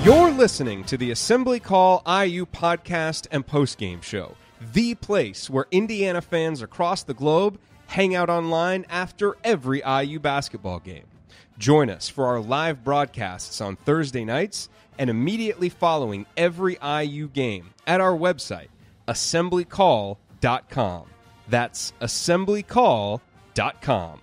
You're listening to the Assembly Call IU podcast and postgame show, the place where Indiana fans across the globe hang out online after every IU basketball game. Join us for our live broadcasts on Thursday nights and immediately following every IU game at our website, assemblycall.com. That's assemblycall.com.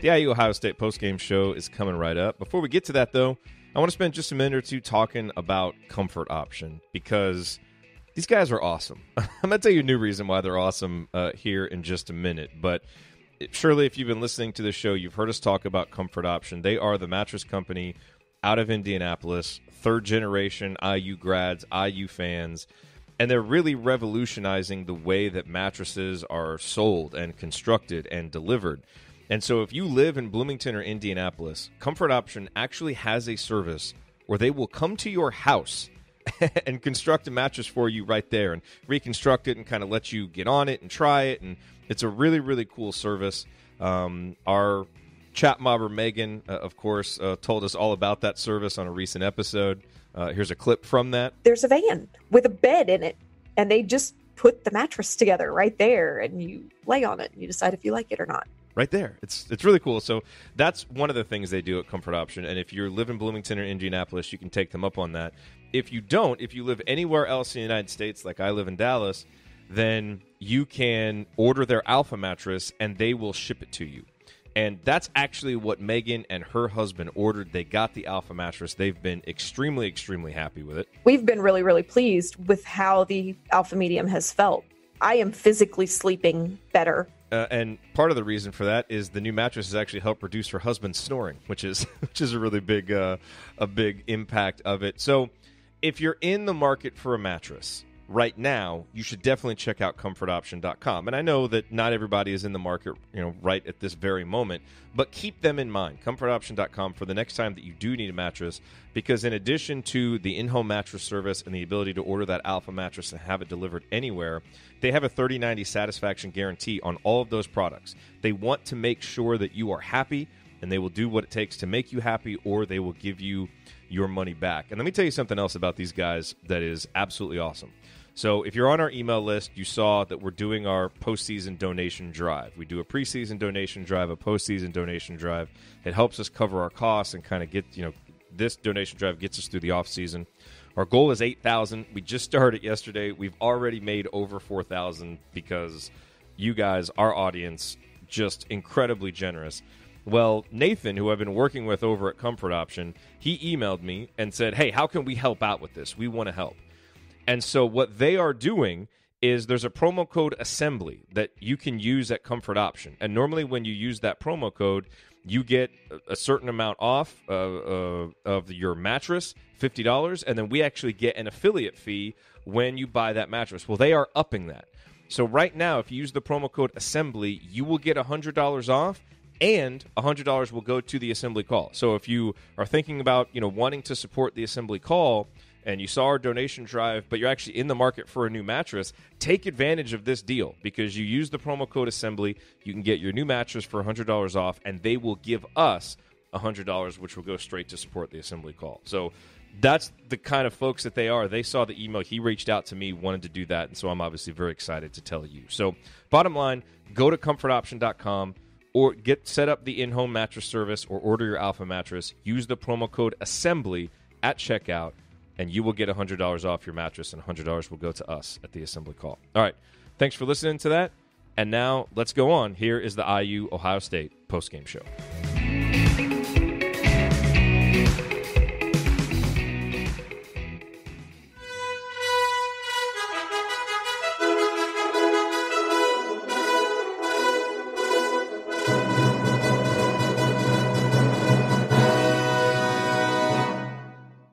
The IU Ohio State postgame show is coming right up. Before we get to that, though, I want to spend just a minute or two talking about Comfort Option because these guys are awesome. I'm going to tell you a new reason why they're awesome here in just a minute. But surely if you've been listening to this show, you've heard us talk about Comfort Option. They are the mattress company out of Indianapolis, third-generation IU grads, IU fans, and they're really revolutionizing the way that mattresses are sold and constructed and delivered. And so if you live in Bloomington or Indianapolis, Comfort Option actually has a service where they will come to your house and construct a mattress for you right there and reconstruct it and kind of let you get on it and try it. And it's a really, really cool service. Our chat mobber, Megan, of course, told us all about that service on a recent episode. Here's a clip from that. There's a van with a bed in it, and they just put the mattress together right there, and you lay on it, and you decide if you like it or not. Right there. It's really cool. So that's one of the things they do at Comfort Option. And if you live in Bloomington or Indianapolis, you can take them up on that. If you don't, if you live anywhere else in the United States, like I live in Dallas, then you can order their Alpha mattress and they will ship it to you. And that's actually what Megan and her husband ordered. They got the Alpha mattress. They've been extremely, extremely happy with it. We've been really, really pleased with how the Alpha Medium has felt. I am physically sleeping better. And part of the reason for that is the new mattress has actually helped reduce her husband's snoring, which is a really big impact of it. So if you're in the market for a mattress right now, you should definitely check out comfortoption.com. And I know that not everybody is in the market, right at this very moment, but keep them in mind, comfortoption.com, for the next time that you do need a mattress, because in addition to the in-home mattress service and the ability to order that Alpha mattress and have it delivered anywhere, they have a 30-90 satisfaction guarantee on all of those products. They want to make sure that you are happy, and they will do what it takes to make you happy, or they will give you your money back. And let me tell you something else about these guys that is absolutely awesome. So if you're on our email list, you saw that we're doing our postseason donation drive. We do a preseason donation drive, a postseason donation drive. It helps us cover our costs and kind of get, this donation drive gets us through the offseason. Our goal is $8,000. We just started yesterday. We've already made over $4,000 because you guys, our audience, just incredibly generous. Well, Nathan, who I've been working with over at Comfort Option, he emailed me and said, hey, how can we help out with this? We want to help. And so what they are doing is there's a promo code assembly that you can use at Comfort Option. And normally when you use that promo code, you get a certain amount off of your mattress, $50, and then we actually get an affiliate fee when you buy that mattress. Well, they are upping that. So right now, if you use the promo code assembly, you will get $100 off, and $100 will go to the Assembly Call. So if you are thinking about, wanting to support the Assembly Call, and you saw our donation drive, but you're actually in the market for a new mattress, take advantage of this deal because you use the promo code assembly. You can get your new mattress for $100 off, and they will give us $100, which will go straight to support the Assembly Call. So that's the kind of folks that they are. They saw the email. He reached out to me, wanted to do that, and so I'm obviously very excited to tell you. So bottom line, go to comfortoption.com or get set up the in-home mattress service or order your Alpha mattress. Use the promo code assembly at checkout, and you will get $100 off your mattress, and $100 will go to us at the Assembly Call. All right, thanks for listening to that. And now let's go on. Here is the IU Ohio State postgame show.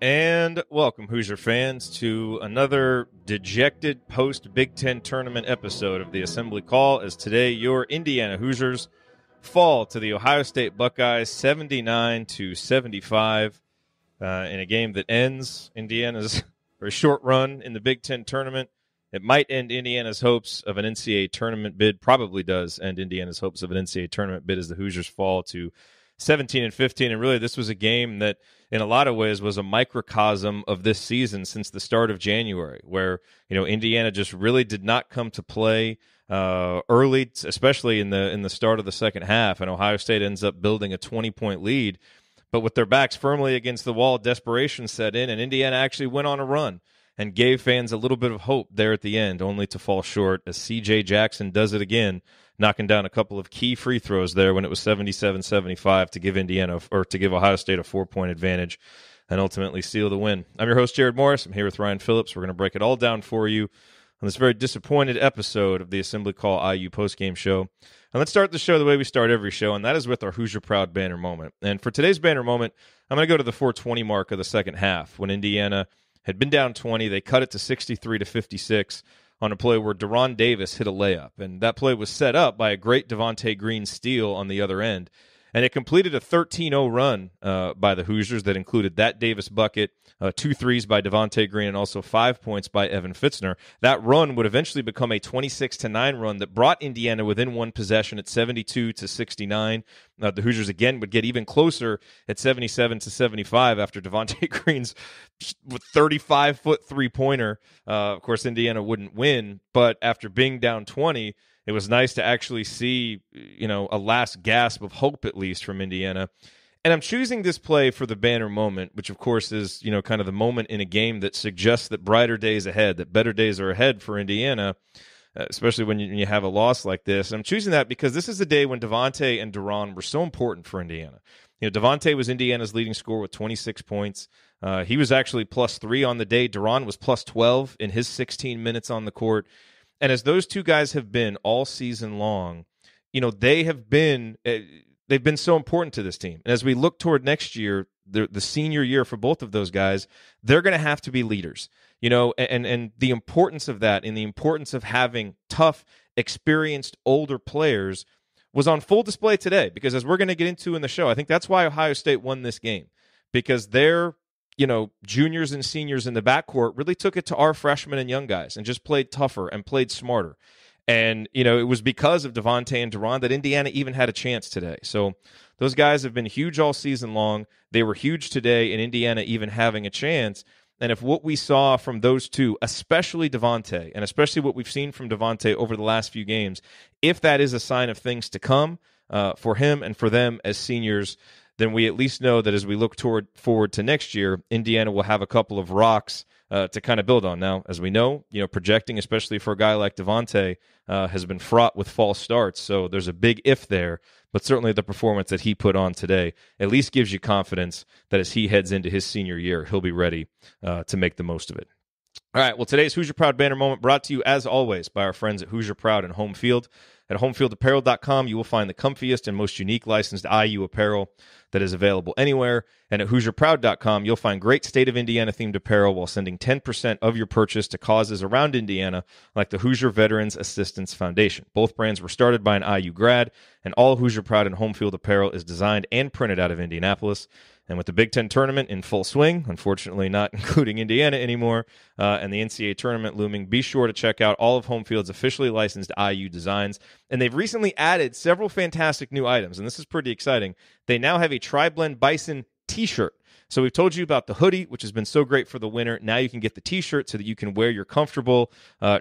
And welcome, Hoosier fans, to another dejected post-Big Ten tournament episode of the Assembly Call, as today your Indiana Hoosiers fall to the Ohio State Buckeyes 79-75 in a game that ends Indiana's very short run in the Big Ten tournament. It might end Indiana's hopes of an NCAA tournament bid, probably does end Indiana's hopes of an NCAA tournament bid, as the Hoosiers fall to 17 and 15. And really, this was a game that, in a lot of ways, was a microcosm of this season since the start of January, where Indiana just really did not come to play early, especially in the start of the second half. And Ohio State ends up building a 20-point lead. But with their backs firmly against the wall, desperation set in, and Indiana actually went on a run and gave fans a little bit of hope there at the end, only to fall short as C.J. Jackson does it again, knocking down a couple of key free throws there when it was 77-75 to give Ohio State a 4-point advantage and ultimately seal the win. I'm your host, Jerod Morris. I'm here with Ryan Phillips. We're going to break it all down for you on this very disappointed episode of the Assembly Call IU postgame show. And let's start the show the way we start every show, and that is with our Hoosier Proud banner moment. And for today's banner moment, I'm going to go to the 4:20 mark of the second half when Indiana had been down 20. They cut it to 63-56 on a play where Deron Davis hit a layup. And that play was set up by a great Devonte Green steal on the other end. And it completed a 13-0 run by the Hoosiers that included that Davis bucket, 2 threes by Devonte Green, and also 5 points by Evan Fitzner. That run would eventually become a 26-9 run that brought Indiana within one possession at 72-69. The Hoosiers again would get even closer at 77-75 after Devonte Green's 35-foot three-pointer. Of course, Indiana wouldn't win, but after being down 20, it was nice to actually see, a last gasp of hope, at least, from Indiana. And I'm choosing this play for the banner moment, which, of course, is, kind of the moment in a game that suggests that brighter days ahead, that better days are ahead for Indiana, especially when you have a loss like this. And I'm choosing that because this is the day when Devonte and Deron were so important for Indiana. Devonte was Indiana's leading scorer with 26 points. He was actually +3 on the day. Deron was +12 in his 16 minutes on the court. And as those two guys have been all season long, they've been so important to this team. And as we look toward next year, the senior year for both of those guys, they're going to have to be leaders. And the importance of that and the importance of having tough, experienced, older players was on full display today. Because as we're going to get into in the show, I think that's why Ohio State won this game. Because they're juniors and seniors in the backcourt really took it to our freshmen and young guys and just played tougher and played smarter. And, it was because of Devonte and Deron that Indiana even had a chance today. So those guys have been huge all season long. They were huge today in Indiana even having a chance. And if what we saw from those two, especially Devonte, and especially what we've seen from Devonte over the last few games, if that is a sign of things to come for him and for them as seniors, then we at least know that as we look forward to next year, Indiana will have a couple of rocks to kind of build on. Now, as we know, projecting, especially for a guy like Devonte, has been fraught with false starts. So there's a big if there, but certainly the performance that he put on today at least gives you confidence that as he heads into his senior year, he'll be ready to make the most of it. All right, well, today's Hoosier Proud banner moment brought to you, as always, by our friends at Hoosier Proud and Home Field. At homefieldapparel.com, you will find the comfiest and most unique licensed IU apparel that is available anywhere. And at HoosierProud.com, you'll find great State of Indiana-themed apparel while sending 10% of your purchase to causes around Indiana, like the Hoosier Veterans Assistance Foundation. Both brands were started by an IU grad, and all Hoosier Proud and Home Field apparel is designed and printed out of Indianapolis. And with the Big Ten tournament in full swing, unfortunately not including Indiana anymore, and the NCAA tournament looming, be sure to check out all of Home Field's officially licensed IU designs. And they've recently added several fantastic new items, and this is pretty exciting. They now have a Tri-Blend Bison t-shirt. So we've told you about the hoodie, which has been so great for the winter. Now you can get the t-shirt so that you can wear your comfortable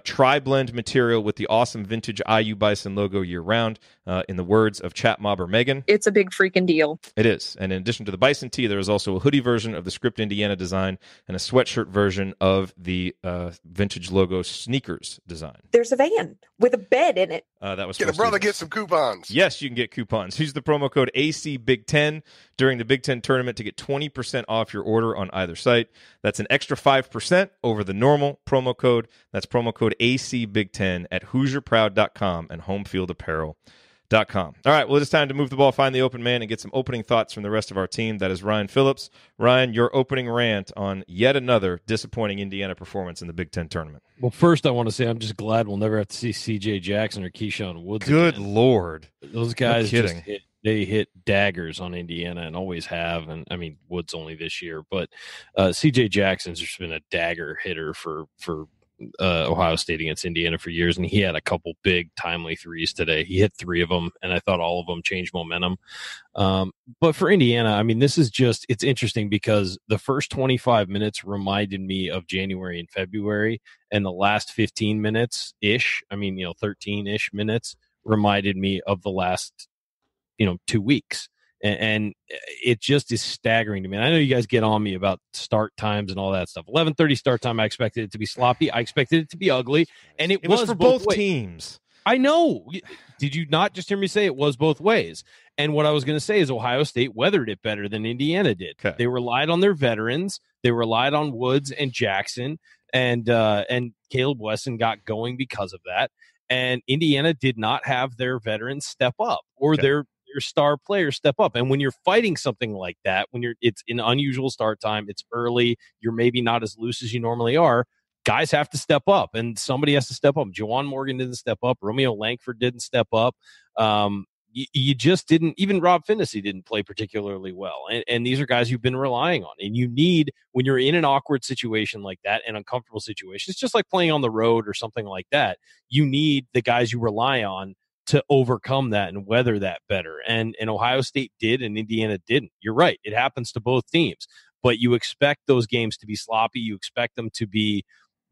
tri-blend material with the awesome vintage IU Bison logo year-round, in the words of Chat Mobber Megan. It's a big freaking deal. It is. And in addition to the Bison tee, there is also a hoodie version of the Script Indiana design and a sweatshirt version of the vintage logo sneakers design. There's a van with a bed in it. That was Get a brother, get some coupons. Yes, you can get coupons. Use the promo code ACBig10 during the Big Ten tournament to get 20% off your order on either site. That's an extra 5% over the normal promo code. That's promo code ACBig10 at HoosierProud.com and HomeFieldApparel.com. All right, well, it's time to move the ball, find the open man, and get some opening thoughts from the rest of our team. That is Ryan Phillips. Ryan, your opening rant on yet another disappointing Indiana performance in the Big Ten tournament. Well, first I want to say I'm just glad we'll never have to see C.J. Jackson or Keyshawn Woods Good again. Lord. Those guys No just kidding. hit daggers on Indiana and always have. And I mean, Woods only this year, but C.J. Jackson's just been a dagger hitter for Ohio State against Indiana for years, and he had a couple big timely threes today. He hit 3 of them, and I thought all of them changed momentum. But for Indiana, I mean, this is just, it's interesting because the first 25 minutes reminded me of January and February, and the last 15 minutes ish, 13 ish minutes reminded me of the last, 2 weeks. And it just is staggering to me. And I know you guys get on me about start times and all that stuff. 11:30 start time, I expected it to be sloppy. I expected it to be ugly. And it was for both teams. I know. Did you not just hear me say it was both ways? And what I was going to say is Ohio State weathered it better than Indiana did. Okay. They relied on their veterans. They relied on Woods and Jackson, and Caleb Wesson got going because of that. And Indiana did not have their veterans step up or their star players step up. And when you're fighting something like that, it's an unusual start time, it's early, you're maybe not as loose as you normally are, guys have to step up, and somebody has to step up. Juwan Morgan didn't step up. Romeo Langford didn't step up. You just didn't. Even Rob Finnessy didn't play particularly well. And these are guys you've been relying on. And you need, when you're in an awkward situation like that, an uncomfortable situation, it's just like playing on the road or something like that. You need the guys you rely on to overcome that and weather that better. And Ohio State did, and Indiana didn't. You're right. It happens to both teams. But you expect those games to be sloppy. You expect them to be,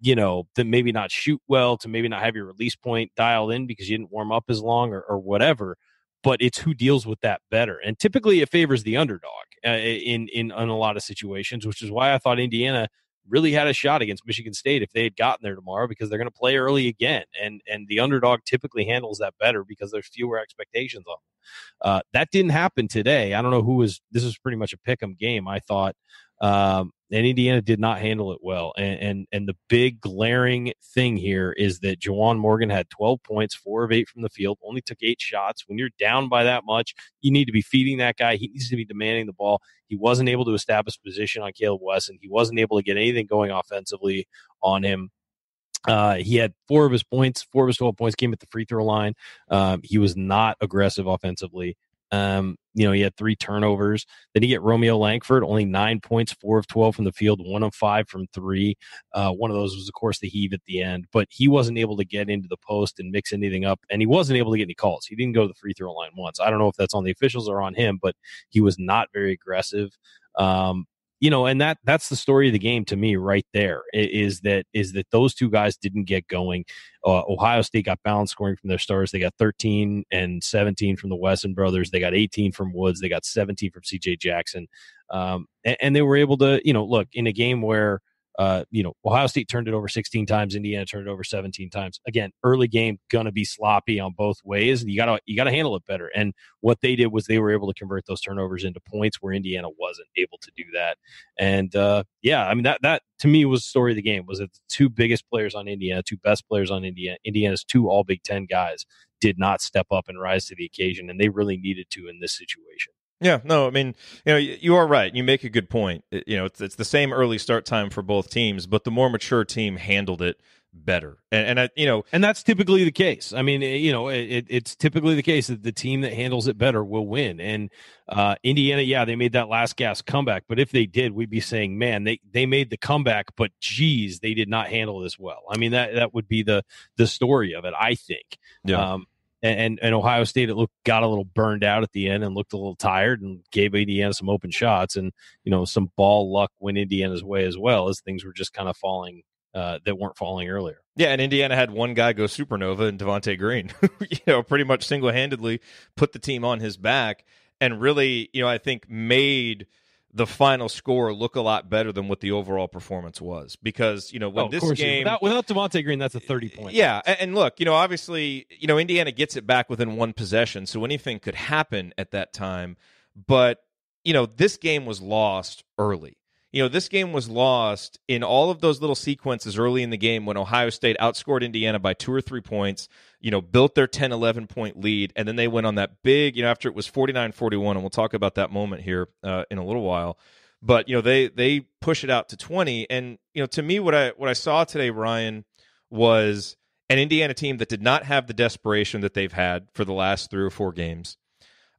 to maybe not shoot well, to maybe not have your release point dialed in because you didn't warm up as long or whatever. But it's who deals with that better. And typically it favors the underdog in a lot of situations, which is why I thought Indiana really had a shot against Michigan State if they had gotten there tomorrow, because they're going to play early again. And the underdog typically handles that better because there's fewer expectations on them. That didn't happen today. I don't know this was pretty much a pick'em game, I thought. And Indiana did not handle it well. And the big glaring thing here is that Juwan Morgan had 12 points, 4 of 8 from the field, only took 8 shots. When you're down by that much, you need to be feeding that guy. He needs to be demanding the ball. He wasn't able to establish position on Caleb Wesson. He wasn't able to get anything going offensively on him. He had 4 of his 12 points came at the free throw line. He was not aggressive offensively. He had 3 turnovers. Then you get Romeo Langford, only 9 points, 4 of 12 from the field, 1 of 5 from 3. One of those was, of course, the heave at the end, but he wasn't able to get into the post and mix anything up, and he wasn't able to get any calls. He didn't go to the free throw line once. I don't know if that's on the officials or on him, but he was not very aggressive. And that's the story of the game to me right there, is that those two guys didn't get going. Ohio State got balanced scoring from their stars. They got 13 and 17 from the Wesson brothers. They got 18 from Woods. They got 17 from CJ Jackson. And they were able to, look, in a game where, Ohio State turned it over 16 times. Indiana turned it over 17 times. Again, early game going to be sloppy on both ways. And you gotta handle it better. And what they did was they were able to convert those turnovers into points where Indiana wasn't able to do that. And that to me was the story of the game, was that the 2 biggest players on Indiana, 2 best players on Indiana's 2 all Big Ten guys did not step up and rise to the occasion. And they really needed to in this situation. Yeah, no, I mean, you are right. You make a good point. It's the same early start time for both teams, but the more mature team handled it better. And that's typically the case. I mean, it's typically the case that the team that handles it better will win. And Indiana, they made that last gasp comeback, but if they did, we'd be saying, man, they made the comeback, but geez, they did not handle this well. I mean, that would be the story of it, I think. Yeah. And Ohio State, got a little burned out at the end and looked a little tired and gave Indiana some open shots, and some ball luck went Indiana's way as well, as things were just kind of falling that weren't falling earlier. Yeah, and Indiana had one guy go supernova in Devonte Green, pretty much single-handedly put the team on his back, and really, I think made the final score look a lot better than what the overall performance was. Because, when this game... Without Devonte Green, that's a 30-point. Yeah, and look, obviously, Indiana gets it back within 1 possession, so anything could happen at that time. But, this game was lost early. This game was lost in all of those little sequences early in the game when Ohio State outscored Indiana by 2 or 3 points, built their 10, 11-point lead, and then they went on that big, after it was 49-41, and we'll talk about that moment here in a little while. But, they push it out to 20, and, to me, what I saw today, Ryan, was an Indiana team that did not have the desperation that they've had for the last 3 or 4 games.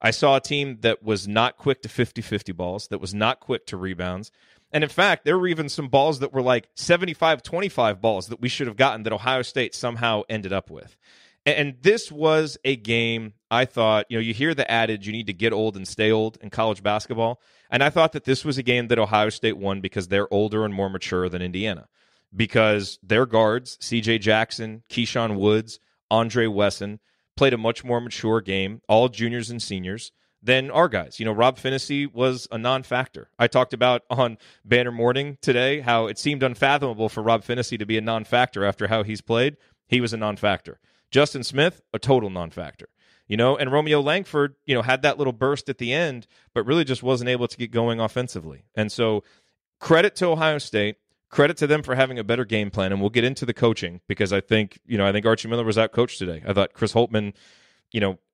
I saw a team that was not quick to 50-50 balls, that was not quick to rebounds. And in fact, there were even some balls that were like 75-25 balls that we should have gotten that Ohio State somehow ended up with. And this was a game, I thought, you hear the adage, you need to get old and stay old in college basketball. And I thought that this was a game that Ohio State won because they're older and more mature than Indiana. Because their guards, C.J. Jackson, Keyshawn Woods, Andre Wesson, played a much more mature game, all juniors and seniors, than our guys. Rob Phinisee was a non-factor. I talked about on Banner Morning today how it seemed unfathomable for Rob Phinisee to be a non-factor after how he's played. He was a non-factor. Justin Smith, a total non-factor. And Romeo Langford, had that little burst at the end, but really just wasn't able to get going offensively. And so credit to Ohio State, credit to them for having a better game plan. And we'll get into the coaching because I think Archie Miller was out-coached today. I thought Chris Holtmann,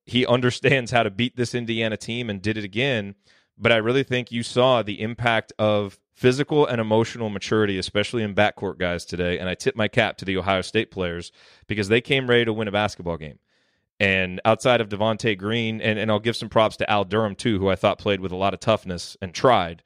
he understands how to beat this Indiana team and did it again. But I really think you saw the impact of physical and emotional maturity, especially in backcourt guys today. And I tip my cap to the Ohio State players because they came ready to win a basketball game. And outside of Devonte Green, and I'll give some props to Al Durham too, who I thought played with a lot of toughness and tried.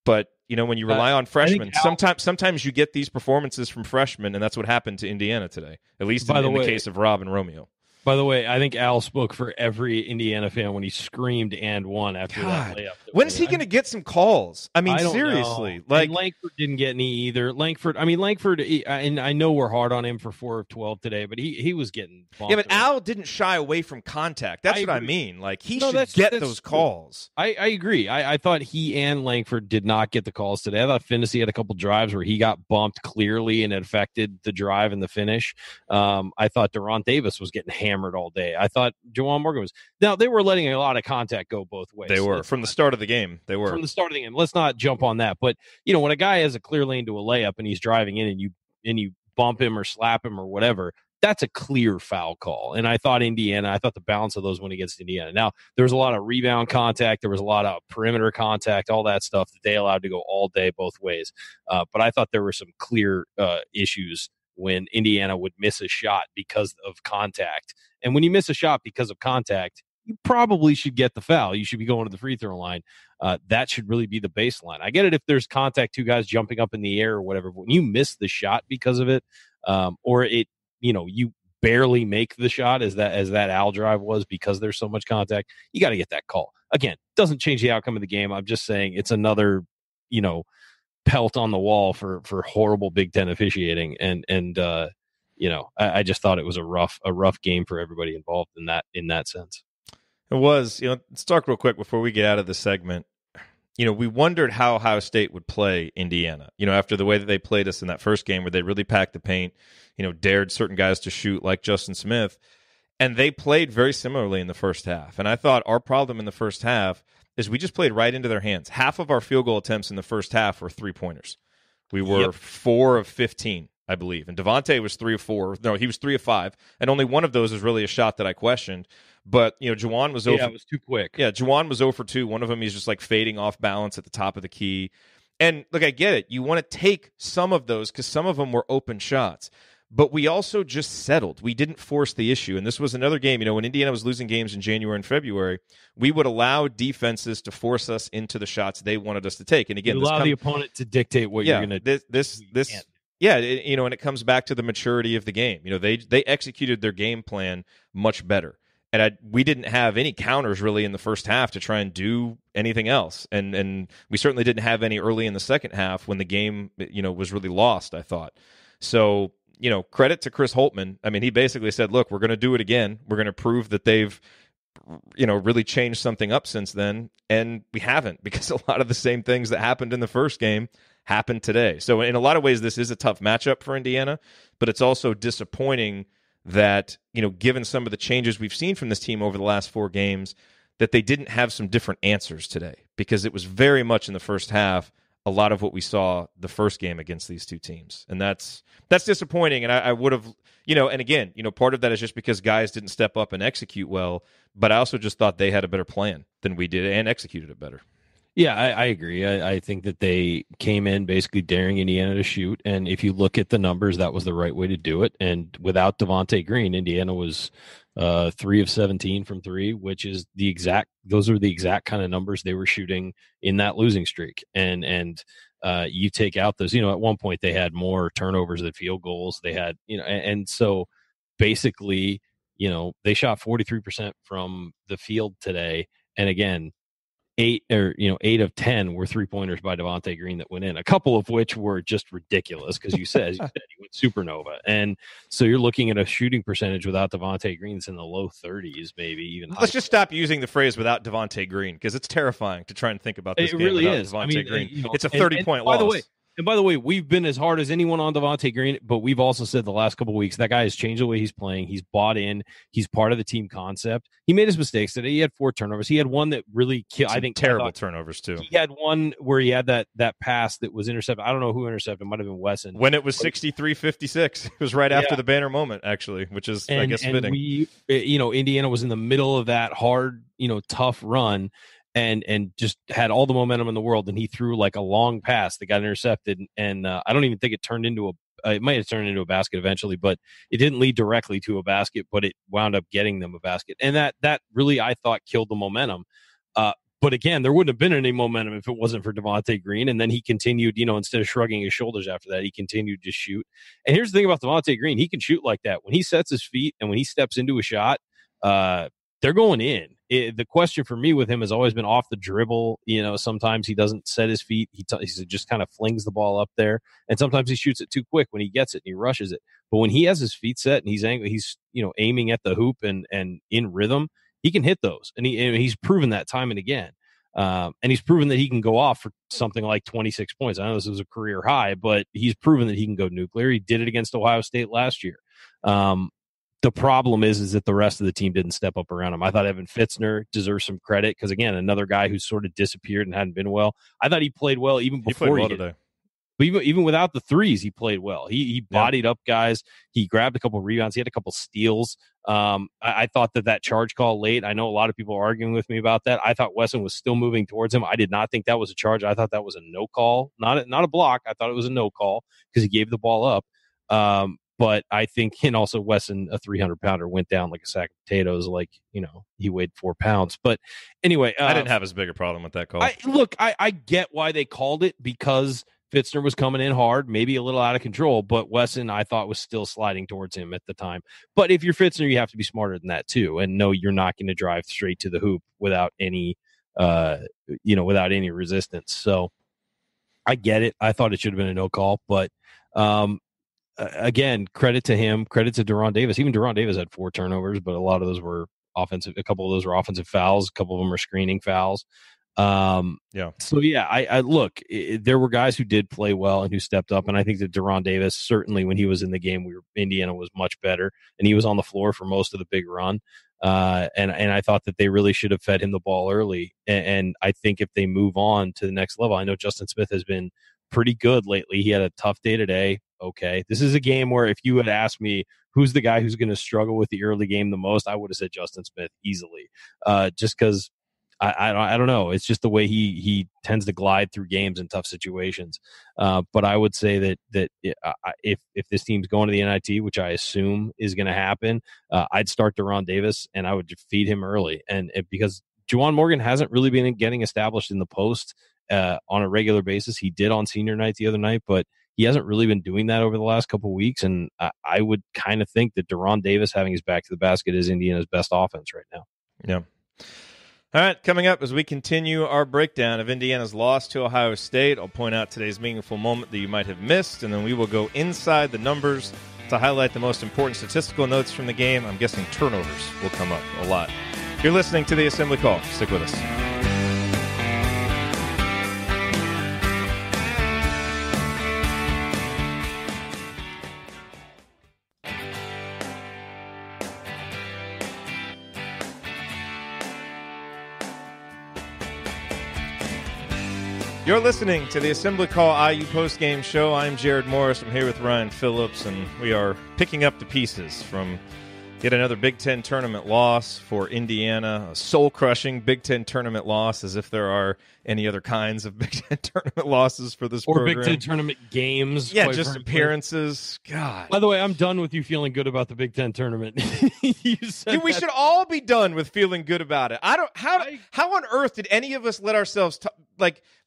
But when you rely on freshmen, sometimes you get these performances from freshmen, and that's what happened to Indiana today, at least in the case of Rob and Romeo. By the way, I think Al spoke for every Indiana fan when he screamed and won after that layup. When's he going to get some calls? I mean, seriously. And Langford didn't get any either. Langford, and I know we're hard on him for 4 of 12 today, but he was getting bumped. Yeah, but Al didn't shy away from contact. That's what I mean. Like, he should get those calls. I agree. I thought he and Langford did not get the calls today. I thought Phinisee had a couple drives where he got bumped clearly and it affected the drive and the finish. I thought Deron Davis was getting hammered all day. I thought Juwan Morgan was. Now, they were letting a lot of contact go both ways. They were. From the start of the game, they were. From the start of the game. Let's not jump on that. But, when a guy has a clear lane to a layup and he's driving in and you bump him or slap him or whatever, that's a clear foul call. And I thought the balance of those went against Indiana. Now, there was a lot of rebound contact. There was a lot of perimeter contact, all that stuff that they allowed to go all day both ways. But I thought there were some clear issues when Indiana would miss a shot because of contact. And when you miss a shot because of contact, you probably should get the foul. You should be going to the free throw line. That should really be the baseline. I get it if there's contact, two guys jumping up in the air or whatever. But when you miss the shot because of it, or it, you barely make the shot as that Al drive was because there's so much contact, you got to get that call. Again, doesn't change the outcome of the game. I'm just saying it's another, pelt on the wall for horrible Big Ten officiating. And I just thought it was a rough game for everybody involved in that sense. It was. Let's talk real quick before we get out of the segment. We wondered how Ohio State would play Indiana, after the way that they played us in that first game where they really packed the paint, dared certain guys to shoot like Justin Smith. And they played very similarly in the first half. And I thought our problem in the first half is we just played right into their hands. Half of our field goal attempts in the first half were three-pointers. We were 4 of 15, I believe. And Devonte was 3 of 4. No, he was 3 of 5. And only one of those was really a shot that I questioned. But, Juwan was over. Yeah, it was too quick. Yeah, Juwan was 0 for 2. One of them, he's just like fading off balance at the top of the key. And look, I get it. You want to take some of those because some of them were open shots. But we also just settled. We didn't force the issue. And this was another game. When Indiana was losing games in January and February, we would allow defenses to force us into the shots they wanted us to take. And again, allow the opponent to dictate what you're going to do. Yeah, and it comes back to the maturity of the game. They executed their game plan much better. And we didn't have any counters really in the first half to try and do anything else. And we certainly didn't have any early in the second half when the game, was really lost, I thought. So, credit to Chris Holtmann. I mean, he basically said, look, we're going to do it again. We're going to prove that they've, really changed something up since then. And we haven't, because a lot of the same things that happened in the first game happened today. So in a lot of ways, this is a tough matchup for Indiana, but it's also disappointing that, given some of the changes we've seen from this team over the last 4 games, that they didn't have some different answers today, because it was very much in the first half a lot of what we saw the first game against these two teams. And that's disappointing. And I would have, and again, part of that is just because guys didn't step up and execute well, but I also just thought they had a better plan than we did and executed it better. Yeah, I agree. I think that they came in basically daring Indiana to shoot. And if you look at the numbers, that was the right way to do it. And without Devonte Green, Indiana was 3 of 17 from three, which is those are the exact kind of numbers they were shooting in that losing streak. And you take out those, at one point they had more turnovers than field goals. They had, and so basically, they shot 43% from the field today. And again, 8 of 10 were 3-pointers by Devonte Green that went in, a couple of which were just ridiculous because you said he went supernova. And so you're looking at a shooting percentage without Devonte Green that's in the low 30s, maybe even. Let's just stop using the phrase without Devonte Green, because it's terrifying to try and think about this it game really without is. Devonte Green. It's a 30-point loss. By the way, we've been as hard as anyone on Devonte Green, but we've also said the last couple of weeks that guy has changed the way he's playing. He's bought in. He's part of the team concept. He made his mistakes today. He had 4 turnovers. He had one that really killed. I think terrible turnovers too. He had one where he had that pass that was intercepted. I don't know who intercepted. It might have been Wesson. When it was 63-56, it was right after the banner moment, actually, which is I guess fitting. Indiana was in the middle of that hard, tough run. And just had all the momentum in the world, and he threw like a long pass that got intercepted, and I don't even think it turned into it might have turned into a basket eventually, but it didn't lead directly to a basket, but it wound up getting them a basket, and that really I thought killed the momentum. But again, there wouldn't have been any momentum if it wasn't for Devonte Green, and then he continued, instead of shrugging his shoulders after that, he continued to shoot. And here's the thing about Devonte Green: he can shoot like that when he sets his feet and when he steps into a shot. They're going in. The question for me with him has always been off the dribble. Sometimes he doesn't set his feet. He just kind of flings the ball up there, and sometimes he shoots it too quick when he gets it and he rushes it. But when he has his feet set and he's aiming at the hoop and in rhythm, he can hit those, and he's proven that time and again. And he's proven that he can go off for something like 26 points. I know this was a career high, but he's proven that he can go nuclear. He did it against Ohio State last year. The problem is that the rest of the team didn't step up around him. I thought Evan Fitzner deserves some credit because, again, another guy who sort of disappeared and hadn't been well. I thought he played well even before he did. Today. But even without the threes, he played well. He bodied up guys. He grabbed a couple of rebounds. He had a couple of steals. I thought that charge call late, I know a lot of people are arguing with me about that. I thought Wesson was still moving towards him. I did not think that was a charge. I thought that was a no call, not a block. I thought it was a no call because he gave the ball up. But I think, and also Wesson, a 300-pounder, went down like a sack of potatoes, like, he weighed 4 pounds. But anyway. I didn't have as big a problem with that call. I get why they called it, because Fitzner was coming in hard, maybe a little out of control, but Wesson, I thought, was still sliding towards him at the time. But if you're Fitzner, you have to be smarter than that, too. And no, you're not going to drive straight to the hoop without any resistance. So I get it. I thought it should have been a no call, but again, credit to him, credit to Jerod Davis. Even Jerod Davis had 4 turnovers, but a lot of those were offensive. A couple of those were offensive fouls. A couple of them were screening fouls. So I look, there were guys who did play well and who stepped up. And I think that Jerod Davis, certainly when he was in the game, Indiana was much better, and he was on the floor for most of the big run. And I thought that they really should have fed him the ball early. And I think if they move on to the next level, I know Justin Smith has been pretty good lately. He had a tough day today. Okay. This is a game where if you had asked me who's the guy who's going to struggle with the early game the most, I would have said Justin Smith easily. Just because I don't know. It's just the way he tends to glide through games in tough situations. But I would say that if this team's going to the NIT, which I assume is going to happen, I'd start Jerod Davis and I would feed him early. And because Juwan Morgan hasn't really been getting established in the post on a regular basis. He did on senior night the other night, but he hasn't really been doing that over the last couple of weeks. And I would kind of think that Jerod Davis having his back to the basket is Indiana's best offense right now. Yeah. All right, coming up as we continue our breakdown of Indiana's loss to Ohio State, I'll point out today's meaningful moment that you might have missed, and then we will go inside the numbers to highlight the most important statistical notes from the game. I'm guessing turnovers will come up a lot. You're listening to the Assembly Call. Stick with us. You're listening to the Assembly Call IU Postgame Show. I'm Jerod Morris. I'm here with Ryan Phillips, and we are picking up the pieces from Yet another Big Ten tournament loss for Indiana, a soul-crushing Big Ten tournament loss, as if there are any other kinds of Big Ten tournament losses for this program. Or Big Ten tournament games. Yeah, just frankly. Appearances. God. By the way, I'm done with you feeling good about the Big Ten tournament. Dude, we should all be done with feeling good about it. How on earth did any of us let ourselves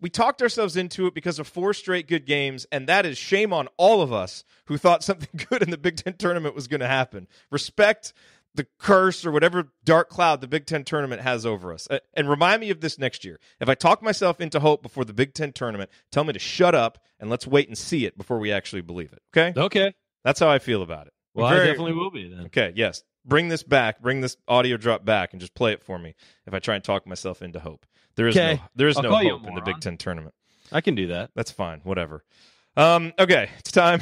we talked ourselves into it because of 4 straight good games, and that is shame on all of us who thought something good in the Big Ten tournament was going to happen. Respect the curse or whatever dark cloud the Big Ten tournament has over us. And remind me of this next year. If I talk myself into hope before the Big Ten tournament, tell me to shut up and let's wait and see it before we actually believe it. Okay? Okay. That's how I feel about it. Well, I definitely will be then. Okay, yes. Bring this back. Bring this audio drop back and just play it for me if I try and talk myself into hope. There is no hope in the Big Ten tournament. I can do that. That's fine. Whatever. Okay, it's time.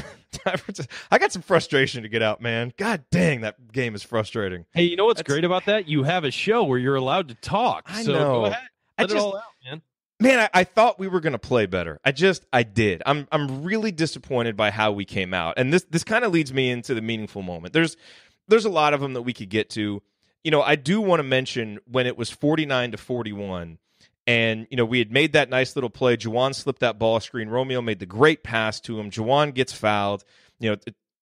I got some frustration to get out, man. God dang, that game is frustrating. Hey, you know what's great about that? You have a show where you're allowed to talk. I know. Go ahead. Let it all out, man. Man, I thought we were going to play better. I did. I'm really disappointed by how we came out, and this kind of leads me into the meaningful moment. There's a lot of them that we could get to. You know, I do want to mention when it was 49-41. And, you know, we had made that nice little play. Juwan slipped that ball screen. Romeo made the great pass to him. Juwan gets fouled. You know,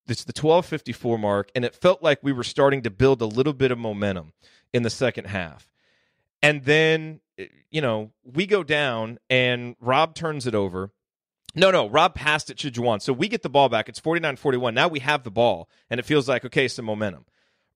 it's the 12:54 mark, and it felt like we were starting to build a little bit of momentum in the second half. And then, you know, we go down, and Rob turns it over. No, Rob passed it to Juwan. So we get the ball back. It's 49-41. Now we have the ball, and it feels like, okay, some momentum.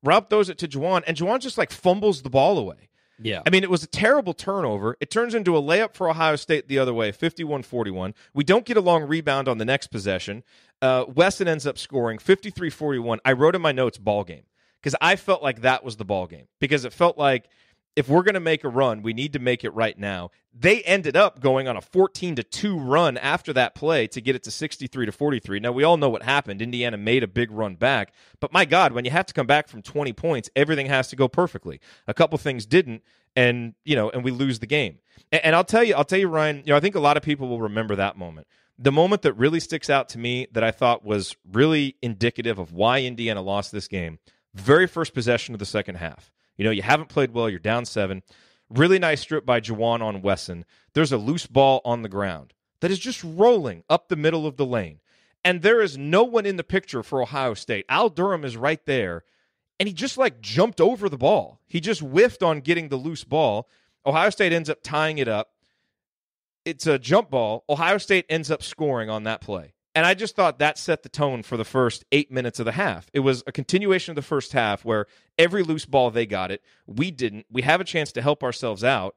Rob throws it to Juwan, and Juwan just, fumbles the ball away. Yeah. I mean, it was a terrible turnover. It turns into a layup for Ohio State the other way, 51-41. We don't get a long rebound on the next possession. Wesson ends up scoring 53-41. I wrote in my notes ball game because I felt like that was the ball game because it felt like if we're going to make a run, we need to make it right now. They ended up going on a 14-2 run after that play to get it to 63-43. Now, we all know what happened. Indiana made a big run back. But my God, when you have to come back from 20 points, everything has to go perfectly. A couple things didn't, and we lose the game. And I'll tell you, Ryan, I think a lot of people will remember that moment. The moment that really sticks out to me that I thought was really indicative of why Indiana lost this game, very first possession of the second half. You haven't played well. You're down 7. Really nice strip by Juwan on Wesson. There's a loose ball on the ground that is just rolling up the middle of the lane. And there is no one in the picture for Ohio State. Al Durham is right there. And he just jumped over the ball. He just whiffed on getting the loose ball. Ohio State ends up tying it up. It's a jump ball. Ohio State ends up scoring on that play. And I just thought that set the tone for the first 8 minutes of the half. It was a continuation of the first half where every loose ball, they got it. We didn't. We have a chance to help ourselves out.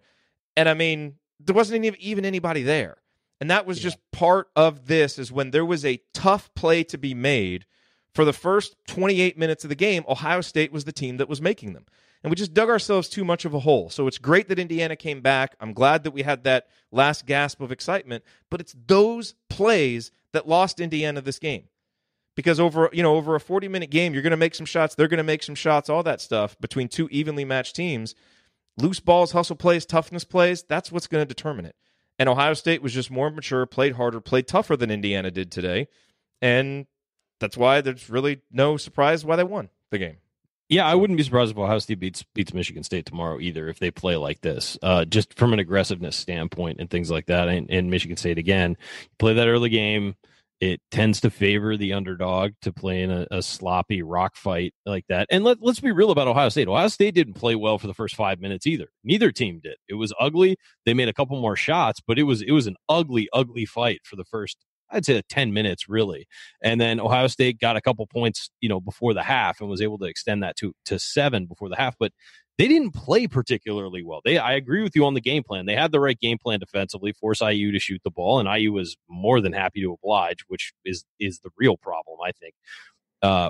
And, I mean, there wasn't even anybody there. And that was just part of this is when there was a tough play to be made for the first 28 minutes of the game, Ohio State was the team that was making them. And we just dug ourselves too much of a hole. So it's great that Indiana came back. I'm glad that we had that last gasp of excitement. But it's those plays that lost Indiana this game. Because over a 40-minute game, you're going to make some shots, they're going to make some shots, all that stuff between two evenly matched teams. Loose balls, hustle plays, toughness plays, that's what's going to determine it. And Ohio State was just more mature, played harder, played tougher than Indiana did today. And that's why there's really no surprise why they won the game. Yeah, I wouldn't be surprised if Ohio State beats Michigan State tomorrow either if they play like this, just from an aggressiveness standpoint and things like that. And Michigan State, again, play that early game. It tends to favor the underdog to play in a sloppy rock fight like that. And let's be real about Ohio State. Ohio State didn't play well for the first 5 minutes either. Neither team did. It was ugly. They made a couple more shots, but it was an ugly, ugly fight for the first, I'd say 10 minutes, really. And then Ohio State got a couple points, before the half and was able to extend that to 7 before the half. But they didn't play particularly well. I agree with you on the game plan. They had the right game plan defensively, force IU to shoot the ball, and IU was more than happy to oblige, which is the real problem, I think,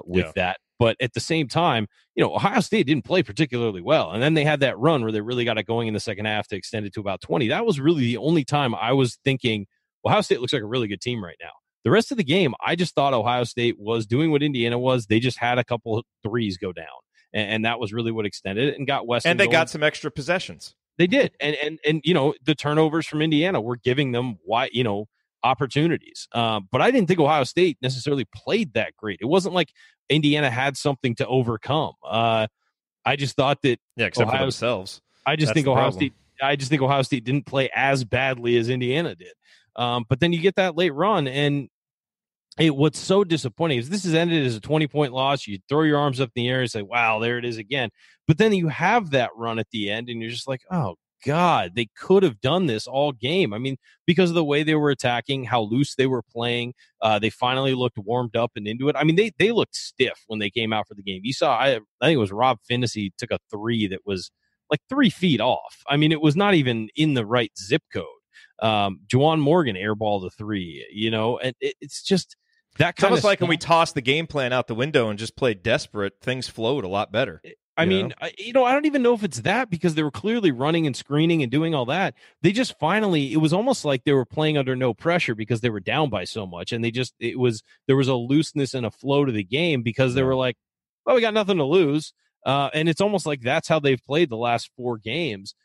with that. But at the same time, Ohio State didn't play particularly well. And then they had that run where they really got it going in the second half to extend it to about 20. That was really the only time I was thinking, Ohio State looks like a really good team right now. The rest of the game, I just thought Ohio State was doing what Indiana was. They just had a couple of threes go down. And that was really what extended it and got Weston. And they got some extra possessions. They did. And the turnovers from Indiana were giving them opportunities. But I didn't think Ohio State necessarily played that great. It wasn't like Indiana had something to overcome. I just thought that except for themselves. I just think Ohio State didn't play as badly as Indiana did. But then you get that late run, and what's so disappointing is this has ended as a 20-point loss. You throw your arms up in the air and say, wow, there it is again. But then you have that run at the end, and you're just like, oh, God, they could have done this all game. I mean, because of the way they were attacking, how loose they were playing, they finally looked warmed up and into it. I mean, they looked stiff when they came out for the game. You saw, I think it was Rob Finney took a three that was like 3 feet off. I mean, it was not even in the right zip code. Juwan Morgan airballed a three, and it's just that kind of It's almost like when we tossed the game plan out the window and just played desperate, things flowed a lot better. I don't even know if it's that, because they were clearly running and screening and doing all that. They just finally, it was almost like they were playing under no pressure because they were down by so much. And there was a looseness and a flow to the game because they were like, well, we got nothing to lose. And it's almost like that's how they've played the last 4 games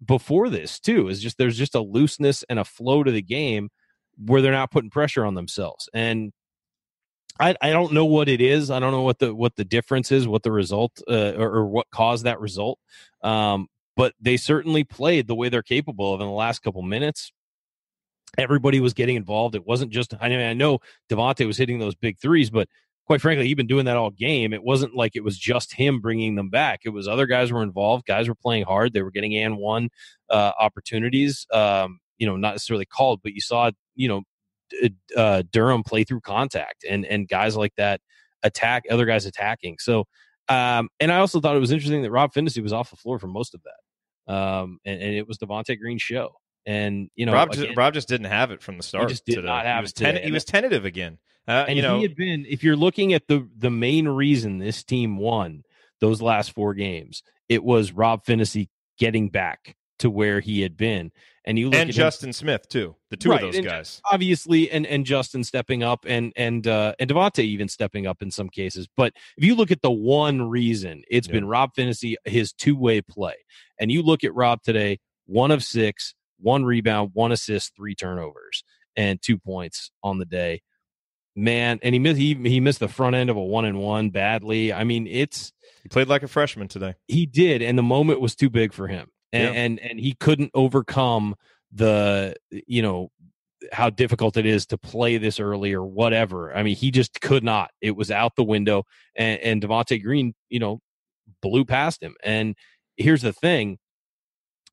before this too, is just, there's just a looseness and a flow to the game where they're not putting pressure on themselves. And I don't know what it is. I don't know what the difference is, what the result or what caused that result. But they certainly played the way they're capable of in the last couple minutes. Everybody was getting involved. It wasn't just, I know Devonte was hitting those big threes, but quite frankly, he'd been doing that all game. It wasn't like it was just him bringing them back. It was other guys were involved. Guys were playing hard. They were getting and one opportunities, not necessarily called, but you saw, Durham play through contact and guys like that attack other guys attacking. So, and I also thought it was interesting that Rob Finney was off the floor for most of that. And it was Devonte Green's show. And, Rob just didn't have it from the start. He just did not have it. He was tentative again. He had been, if you're looking at the main reason this team won those last 4 games, it was Rob Finney getting back to where he had been. And you look at Justin Smith too, the two of those guys, obviously, and Justin stepping up, and Devonte even stepping up in some cases. But if you look at the one reason, it's been Rob Finney, his 2-way play. And you look at Rob today, 1 of 6, 1 rebound, 1 assist, 3 turnovers, and 2 points on the day. Man, and he missed the front end of a 1-and-1 badly. I mean, he played like a freshman today. He did, and the moment was too big for him. And he couldn't overcome the, how difficult it is to play this early or whatever. I mean, he just could not. It was out the window, and Devonte Green, blew past him. And here's the thing.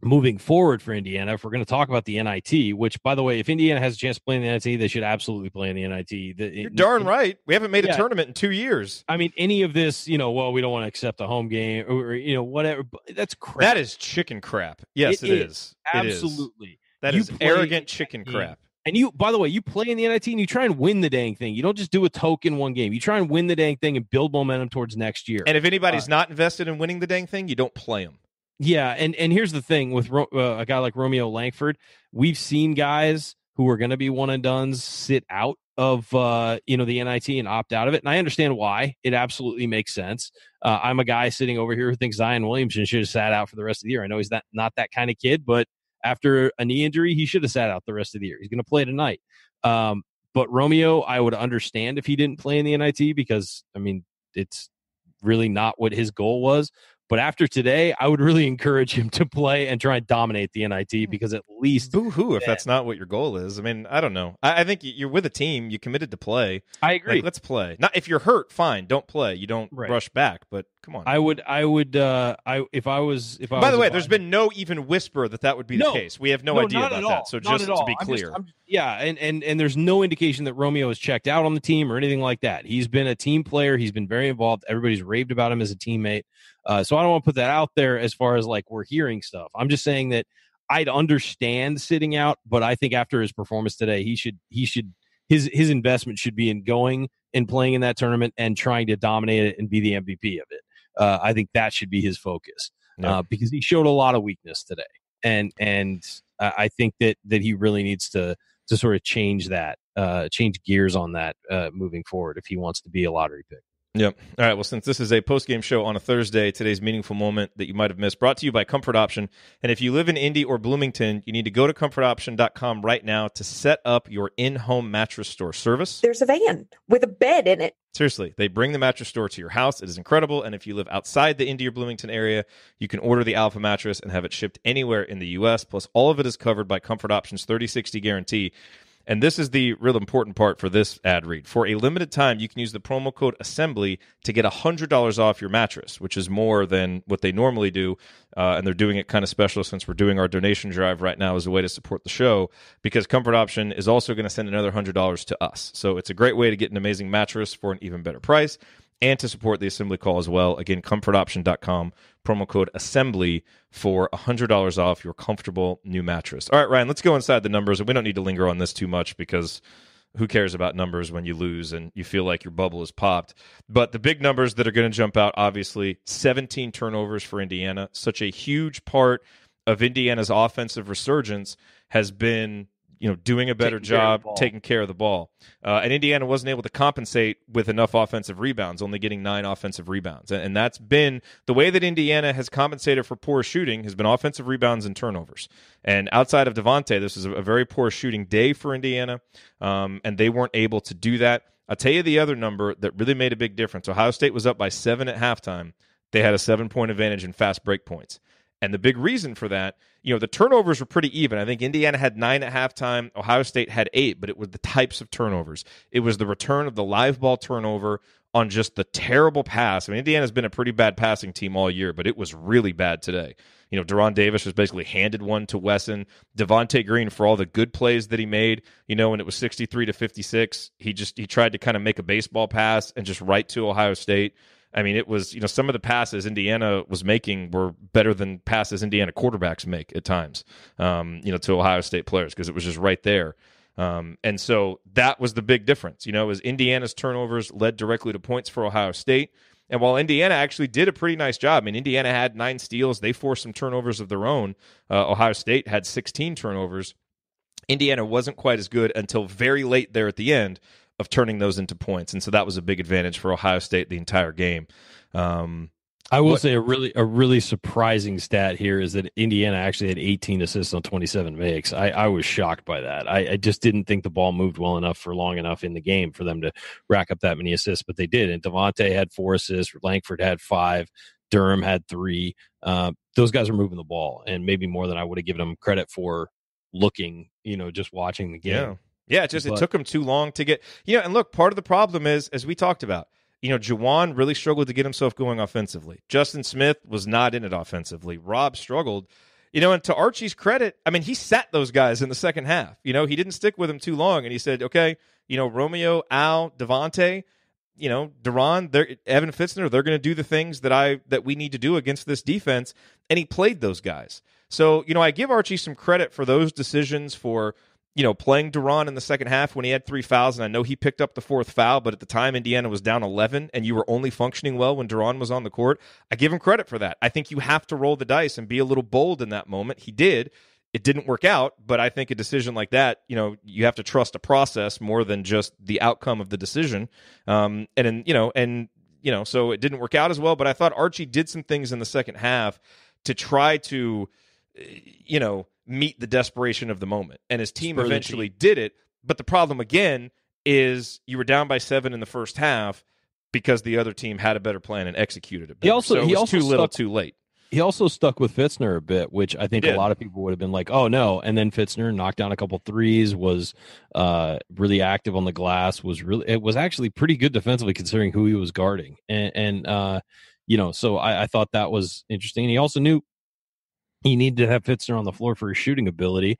Moving forward for Indiana, if we're going to talk about the NIT, which, by the way, if Indiana has a chance to play in the NIT, they should absolutely play in the NIT. You're darn right. We haven't made a tournament in 2 years. I mean, any of this, we don't want to accept a home game or whatever. That's crap. That is chicken crap. Yes, it is. Absolutely. That is arrogant chicken crap. And by the way, you play in the NIT and you try and win the dang thing. You don't just do a token one game. You try and win the dang thing and build momentum towards next year. And if anybody's not invested in winning the dang thing, you don't play them. Yeah, and here's the thing with a guy like Romeo Langford. We've seen guys who are going to be one-and-dones sit out of the NIT and opt out of it, and I understand why. It absolutely makes sense. I'm a guy sitting over here who thinks Zion Williamson should have sat out for the rest of the year. I know he's not that kind of kid, but after a knee injury, he should have sat out the rest of the year. He's going to play tonight. But Romeo, I would understand if he didn't play in the NIT because, I mean, it's really not what his goal was. But after today, I would really encourage him to play and try and dominate the NIT because at least... Boo-hoo if that's not what your goal is. I mean, I don't know. I think you're with a team. You committed to play. I agree. Let's play. Not if you're hurt, fine. Don't play. You don't rush back, but come on. I would. If I was... By the way, there's been no even whisper that would be the case. We have no idea about that. So just to be clear. And there's no indication that Romeo has checked out on the team or anything like that. He's been a team player. He's been very involved. Everybody's raved about him as a teammate. So I don't want to put that out there as far as like we're hearing stuff. I'm just saying that I'd understand sitting out, but I think after his performance today, his investment should be in going and playing in that tournament and trying to dominate it and be the MVP of it. I think that should be his focus because he showed a lot of weakness today, and I think that he really needs to sort of change gears on that moving forward if he wants to be a lottery pick. Yep. All right. Well, since this is a post-game show on a Thursday, today's meaningful moment that you might have missed brought to you by Comfort Option. And if you live in Indy or Bloomington, you need to go to comfortoption.com right now to set up your in-home mattress store service. There's a van with a bed in it. Seriously, they bring the mattress store to your house. It is incredible. And if you live outside the Indy or Bloomington area, you can order the Alpha mattress and have it shipped anywhere in the U.S. Plus, all of it is covered by Comfort Option's 30-60 guarantee. And this is the real important part for this ad read. For a limited time, you can use the promo code ASSEMBLY to get $100 off your mattress, which is more than what they normally do. And they're doing it kind of special since we're doing our donation drive right now as a way to support the show, because Comfort Option is also going to send another $100 to us. So it's a great way to get an amazing mattress for an even better price and to support the Assembly Call as well. Again, comfortoption.com, promo code ASSEMBLY for $100 off your comfortable new mattress. All right, Ryan, let's go inside the numbers. And we don't need to linger on this too much because who cares about numbers when you lose and you feel like your bubble is popped. But the big numbers that are going to jump out, obviously, 17 turnovers for Indiana. Such a huge part of Indiana's offensive resurgence has been doing a better job taking care of the ball. And Indiana wasn't able to compensate with enough offensive rebounds, only getting 9 offensive rebounds. And that's been the way that Indiana has compensated for poor shooting, has been offensive rebounds and turnovers. And outside of Devonte, this is a very poor shooting day for Indiana, and they weren't able to do that. I'll tell you the other number that really made a big difference. Ohio State was up by 7 at halftime. They had a 7-point advantage in fast break points. And the big reason for that, the turnovers were pretty even. I think Indiana had 9 at halftime. Ohio State had 8, but it was the types of turnovers. It was the return of the live ball turnover on just the terrible pass. I mean, Indiana's been a pretty bad passing team all year, but it was really bad today. Deron Davis was basically handed one to Wesson. Devonte Green, for all the good plays that he made, when it was 63-56, he tried to kind of make a baseball pass and just right to Ohio State. I mean, it was, some of the passes Indiana was making were better than passes Indiana quarterbacks make at times, to Ohio State players, because it was just right there. And so that was the big difference, as Indiana's turnovers led directly to points for Ohio State. And while Indiana actually did a pretty nice job, I mean, Indiana had 9 steals. They forced some turnovers of their own. Ohio State had 16 turnovers. Indiana wasn't quite as good until very late there at the end of turning those into points. And so that was a big advantage for Ohio State the entire game. I will say a really surprising stat here is that Indiana actually had 18 assists on 27 makes. I was shocked by that. I just didn't think the ball moved well enough for long enough in the game for them to rack up that many assists, but they did. And Devonte had 4 assists, Langford had 5, Durham had 3. Those guys are moving the ball, and maybe more than I would have given them credit for looking, just watching the game. Yeah, it took them too long to get, and look, part of the problem is, as we talked about, Juwan really struggled to get himself going offensively. Justin Smith was not in it offensively. Rob struggled, and to Archie's credit, I mean, he sat those guys in the second half. He didn't stick with them too long, and he said, okay, Romeo, Al, Devonte, Deron, Evan Fitzner, they're going to do the things that we need to do against this defense, and he played those guys. So, I give Archie some credit for those decisions, for playing Deron in the second half when he had 3 fouls, and I know he picked up the 4th foul, but at the time Indiana was down 11, and you were only functioning well when Deron was on the court. I give him credit for that. I think you have to roll the dice and be a little bold in that moment. He did. It didn't work out, but I think a decision like that, you have to trust a process more than just the outcome of the decision. So it didn't work out as well, but I thought Archie did some things in the second half to try to, meet the desperation of the moment. And his team eventually did it. But the problem, again, is you were down by 7 in the first half because the other team had a better plan and executed it better. He was too little, too late. He also stuck with Fitzner a bit, which I think a lot of people would have been like, oh, no. And then Fitzner knocked down a couple threes, was really active on the glass, it was actually pretty good defensively considering who he was guarding. So I thought that was interesting. And he also knew he needed to have Fitzner on the floor for his shooting ability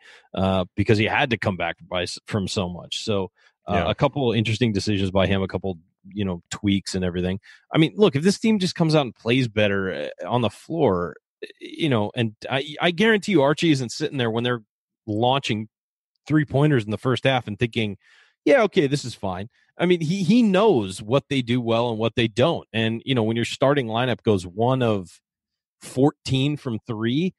because he had to come back from so much. So a couple interesting decisions by him, a couple, tweaks and everything. I mean, look, if this team just comes out and plays better on the floor, and I guarantee you Archie isn't sitting there when they're launching 3-pointers in the first half and thinking, yeah, okay, this is fine. I mean, he knows what they do well and what they don't. And, when your starting lineup goes 1 of 14 from 3,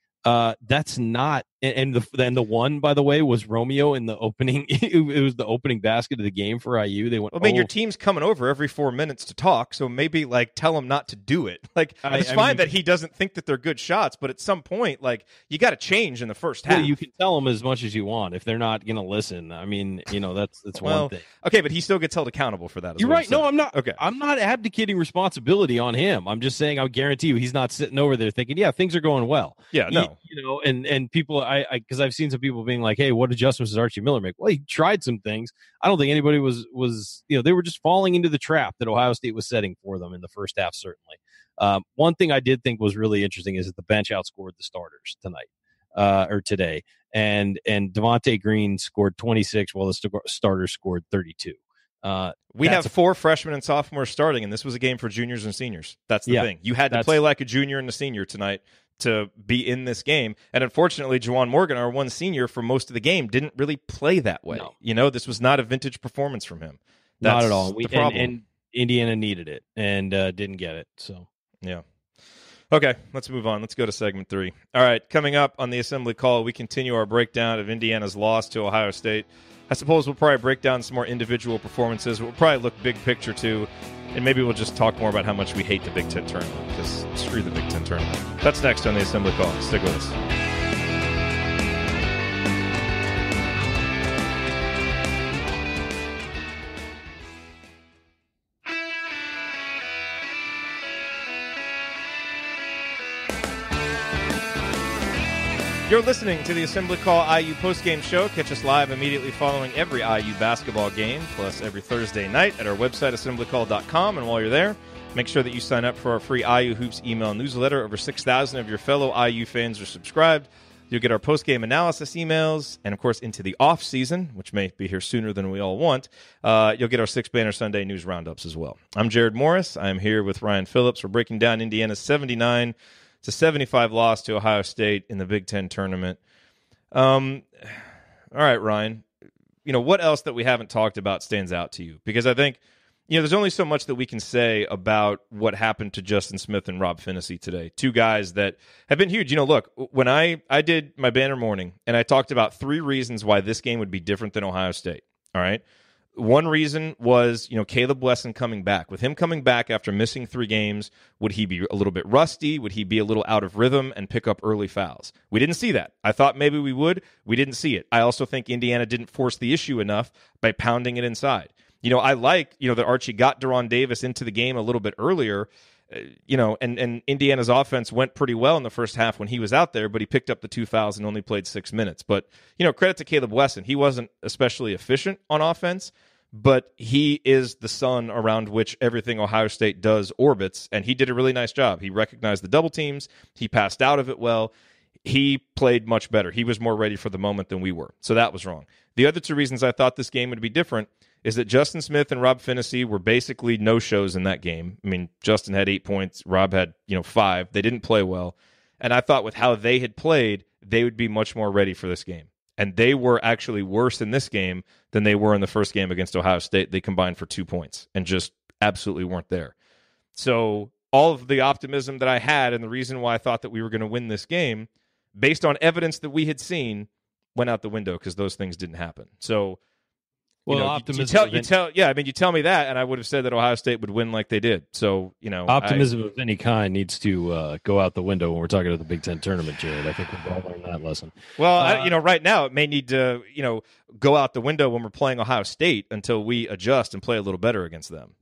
that's not And the one, by the way, was Romeo in the opening. It was the opening basket of the game for IU. They went. Well, I mean, your team's coming over every 4 minutes to talk, so maybe like tell them not to do it. Like it's fine that he doesn't think that they're good shots, but at some point, like you got to change in the first half. Well, you can tell them as much as you want if they're not going to listen. I mean, that's one thing. Okay, but he still gets held accountable for that. You're right. No, I'm not. Okay, I'm not abdicating responsibility on him. I'm just saying I guarantee you he's not sitting over there thinking, yeah, things are going well. Yeah, no. And people, because I've seen some people being like, hey, what adjustments does Archie Miller make? Well, he tried some things. I don't think anybody was they were just falling into the trap that Ohio State was setting for them in the first half, certainly. One thing I did think was really interesting is that the bench outscored the starters tonight or today. And Devonte Green scored 26 while the starters scored 32. We have 4 freshmen and sophomores starting, and this was a game for juniors and seniors. That's the thing. You had to play like a junior and a senior tonight to be in this game. And unfortunately, Juwan Morgan, our one senior for most of the game, didn't really play that way. No. This was not a vintage performance from him. That's not at all. The problem. And Indiana needed it and didn't get it. So yeah. Okay, let's move on. Let's go to segment 3. All right, coming up on the assembly call, we continue our breakdown of Indiana's loss to Ohio State. I suppose we'll probably break down some more individual performances. We'll probably look big picture too, and maybe we'll just talk more about how much we hate the Big Ten tournament, because screw the Big Ten tournament. That's next on the assembly call. Stick with us. You're listening to the Assembly Call IU postgame show. Catch us live immediately following every IU basketball game, plus every Thursday night at our website, assemblycall.com. And while you're there, make sure that you sign up for our free IU Hoops email newsletter. Over 6,000 of your fellow IU fans are subscribed. You'll get our postgame analysis emails, and, of course, into the off-season, which may be here sooner than we all want, you'll get our 6-banner Sunday news roundups as well. I'm Jerod Morris. I'm here with Ryan Phillips. We're breaking down Indiana's 79-75 loss to Ohio State in the Big Ten tournament. All right, Ryan. What else that we haven't talked about stands out to you? Because I think, there's only so much that we can say about what happened to Justin Smith and Rob Phinisee today. 2 guys that have been huge. Look, when I did my banner morning, and I talked about 3 reasons why this game would be different than Ohio State. All right. One reason was, Caleb Wesson coming back. With him coming back after missing 3 games, would he be a little bit rusty? Would he be a little out of rhythm and pick up early fouls? We didn't see that. I thought maybe we would. We didn't see it. I also think Indiana didn't force the issue enough by pounding it inside. I like, that Archie got Deron Davis into the game a little bit earlier, and Indiana's offense went pretty well in the first half when he was out there, but he picked up the 2 fouls and only played 6 minutes. But, credit to Caleb Wesson. He wasn't especially efficient on offense, but he is the sun around which everything Ohio State does orbits, and he did a really nice job. He recognized the double teams. He passed out of it well. He played much better. He was more ready for the moment than we were. So that was wrong. The other 2 reasons I thought this game would be different is that Justin Smith and Rob Phinisee were basically no-shows in that game. I mean, Justin had 8 points. Rob had, 5. They didn't play well. And I thought with how they had played, they would be much more ready for this game. And they were actually worse in this game than they were in the first game against Ohio State. They combined for 2 points and just absolutely weren't there. So all of the optimism that I had and the reason why I thought that we were going to win this game, based on evidence that we had seen, went out the window because those things didn't happen. So, optimism. You tell me that, and I would have said that Ohio State would win like they did. So, optimism of any kind needs to go out the window when we're talking about the Big Ten tournament, Jared. I think we've all learned that lesson. Well, right now it may need to, go out the window when we're playing Ohio State until we adjust and play a little better against them.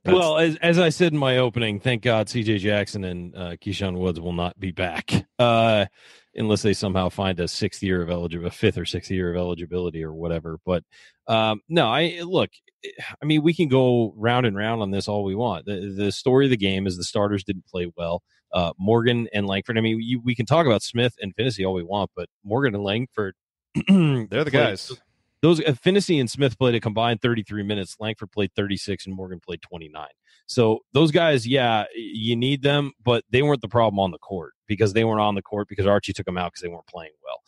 Well, as I said in my opening, thank God C.J. Jackson and Keyshawn Woods will not be back unless they somehow find a 5th or 6th year of eligibility or whatever. But we can go round and round on this all we want. The story of the game is the starters didn't play well. Morgan and Langford. We can talk about Smith and Phinisee all we want, but Morgan and Langford, they're the guys. Those Phinisee and Smith played a combined 33 minutes. Langford played 36 and Morgan played 29. So those guys, you need them, but they weren't the problem on the court because they weren't on the court because Archie took them out because they weren't playing well.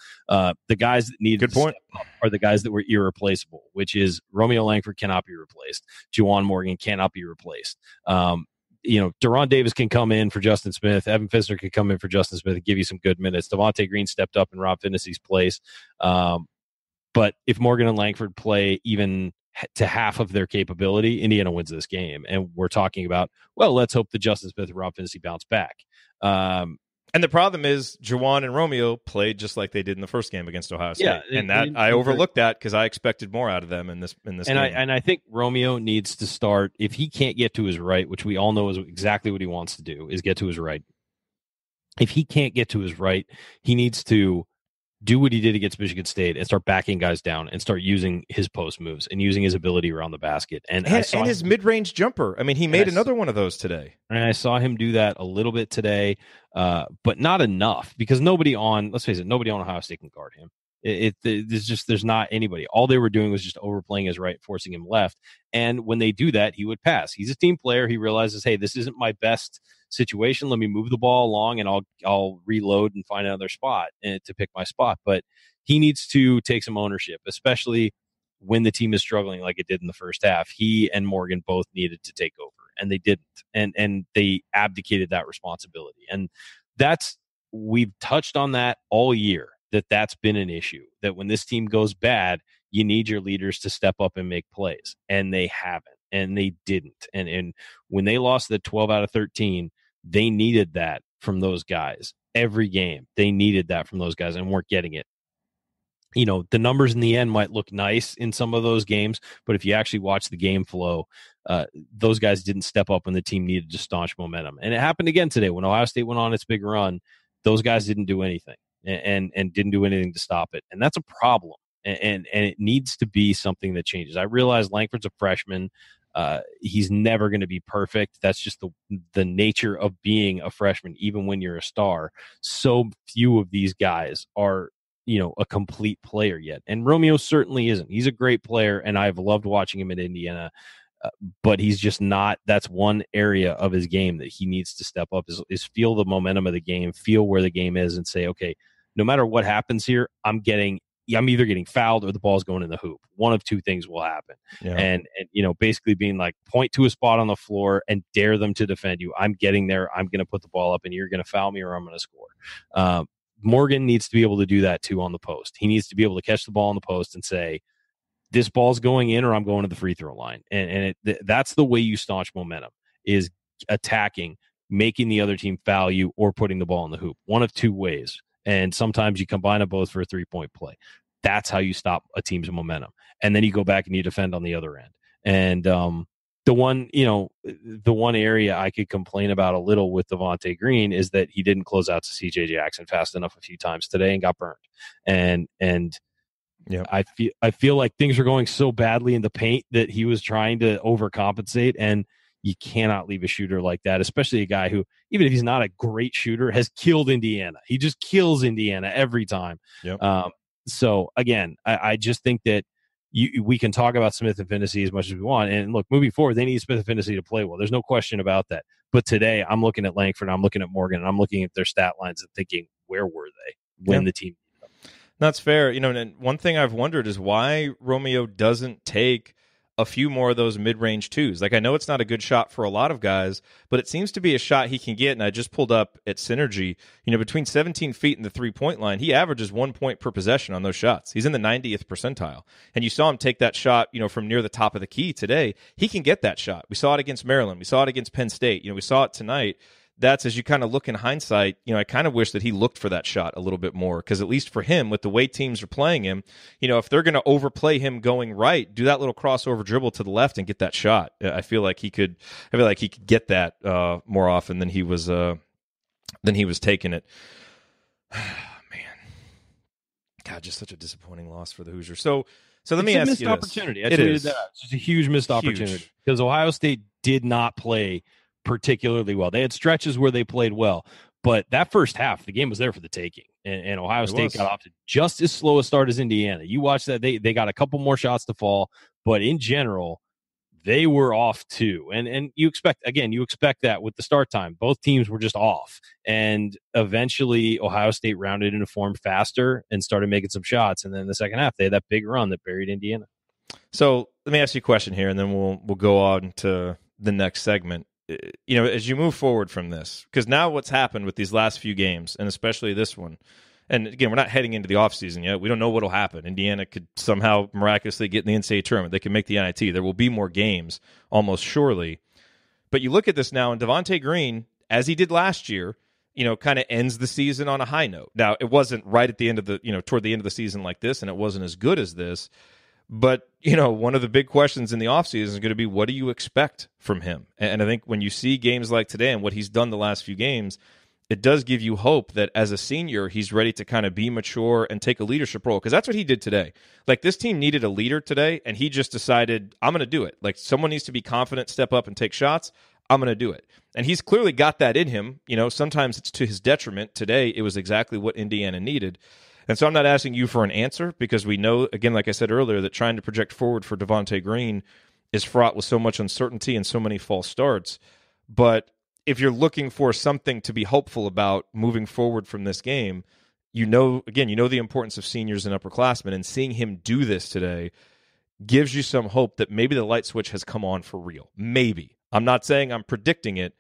The guys that needed to step up are the guys that were irreplaceable, which is Romeo Langford cannot be replaced. Juwan Morgan cannot be replaced. Deron Davis can come in for Justin Smith. Evan Fisner can come in for Justin Smith and give you some good minutes. Devonte Green stepped up in Rob Finnessy's place. But if Morgan and Langford play even to half of their capability, Indiana wins this game. And we're talking about, well, let's hope that Justin Smith and Rob Finnessy bounce back. And the problem is Juwan and Romeo played just like they did in the first game against Ohio State. Yeah, I overlooked that because I expected more out of them in this game. I think Romeo needs to start, if he can't get to his right, which we all know is exactly what he wants to do, is get to his right. If he can't get to his right, he needs to do what he did against Michigan State and start backing guys down and start using his post moves and using his ability around the basket. And his mid-range jumper. I mean, he made another one of those today. And I saw him do that a little bit today, but not enough because let's face it, nobody on Ohio State can guard him. There's not anybody. All they were doing was just overplaying his right, forcing him left. And when they do that, he would pass. He's a team player. He realizes, hey, this isn't my best situation. Let me move the ball along and I'll reload and find another spot to pick my spot. But he needs to take some ownership, especially when the team is struggling like it did in the first half. He and Morgan both needed to take over and they didn't. And they abdicated that responsibility. And we've touched on that all year, that's been an issue, that when this team goes bad, you need your leaders to step up and make plays. And they haven't, and they didn't. And when they lost the 12 out of 13, they needed that from those guys. Every game, they needed that from those guys and weren't getting it. The numbers in the end might look nice in some of those games, but if you actually watch the game flow, those guys didn't step up when the team needed to staunch momentum. And it happened again today when Ohio State went on its big run. Those guys didn't do anything and didn't do anything to stop it. And that's a problem. And it needs to be something that changes. I realize Langford's a freshman. He's never going to be perfect. That's just the nature of being a freshman, even when you're a star. So few of these guys are, a complete player yet. And Romeo certainly isn't. He's a great player, and I've loved watching him at Indiana. But he's just not. That's one area of his game that he needs to step up is feel the momentum of the game, feel where the game is, and say, okay, no matter what happens here, I'm either getting fouled or the ball's going in the hoop. One of two things will happen. Yeah. And basically being like, point to a spot on the floor and dare them to defend you. I'm getting there. I'm going to put the ball up and you're going to foul me or I'm going to score. Morgan needs to be able to do that too on the post. He needs to be able to catch the ball on the post and say, this ball's going in or I'm going to the free throw line. And that's the way you staunch momentum, is attacking, making the other team foul you or putting the ball in the hoop. One of two ways. And sometimes you combine them both for a 3-point play. That's how you stop a team's momentum. And then you go back and you defend on the other end. And the one area I could complain about a little with Devonte Green is that he didn't close out to CJ Jackson fast enough a few times today and got burned. And yeah, I feel like things are going so badly in the paint that he was trying to overcompensate, and you cannot leave a shooter like that, especially a guy who, even if he's not a great shooter, has killed Indiana. He just kills Indiana every time. Yep. So again, I just think that we can talk about Smith and Finnessy as much as we want. And look, moving forward, they need Smith and Finnessy to play well. There's no question about that. But today I'm looking at Langford, I'm looking at Morgan, and I'm looking at their stat lines and thinking, where were they when the team? That's fair. And one thing I've wondered is why Romeo doesn't take a few more of those mid-range twos. Like, I know it's not a good shot for a lot of guys, but it seems to be a shot he can get. And I just pulled up at Synergy, between 17 feet and the 3-point line, he averages 1 point per possession on those shots. He's in the 90th percentile. And you saw him take that shot, from near the top of the key today. He can get that shot. We saw it against Maryland. We saw it against Penn State. We saw it tonight. That's, as you kind of look in hindsight, I kind of wish that he looked for that shot a little bit more, because at least for him, with the way teams are playing him, if they're going to overplay him going right, do that little crossover dribble to the left and get that shot. I feel like he could get that more often than he was taking it. Man, God, just such a disappointing loss for the Hoosiers. So let me ask you this. Opportunity. I tweeted that. It's just a huge missed opportunity, because Ohio State did not play particularly well. They had stretches where they played well, but that first half, the game was there for the taking, and Ohio State got off to just as slow a start as Indiana. You watch that, they got a couple more shots to fall, but in general, they were off too. And you expect that with the start time. Both teams were just off, and eventually Ohio State rounded into form faster and started making some shots, and then in the second half, they had that big run that buried Indiana. So let me ask you a question here, and then we'll go on to the next segment. as you move forward from this, because now what's happened with these last few games, and especially this one, and again, we're not heading into the offseason yet. We don't know what will happen. Indiana could somehow miraculously get in the NCAA tournament. They can make the NIT. There will be more games, almost surely. But you look at this now, and Devonte Green, as he did last year, kind of ends the season on a high note. Now, it wasn't right at the end of toward the end of the season like this, and it wasn't as good as this. But, one of the big questions in the offseason is going to be, what do you expect from him? And I think when you see games like today and what he's done the last few games, it does give you hope that as a senior, he's ready to kind of be mature and take a leadership role, because that's what he did today. Like, this team needed a leader today, and he just decided, I'm going to do it. Like, someone needs to be confident, step up, and take shots. I'm going to do it. And he's clearly got that in him. Sometimes it's to his detriment. Today, it was exactly what Indiana needed. And so I'm not asking you for an answer, because we know, again, like I said earlier, that trying to project forward for Devonte Green is fraught with so much uncertainty and so many false starts. But if you're looking for something to be hopeful about moving forward from this game, the importance of seniors and upperclassmen, and seeing him do this today gives you some hope that maybe the light switch has come on for real. Maybe. I'm not saying I'm predicting it,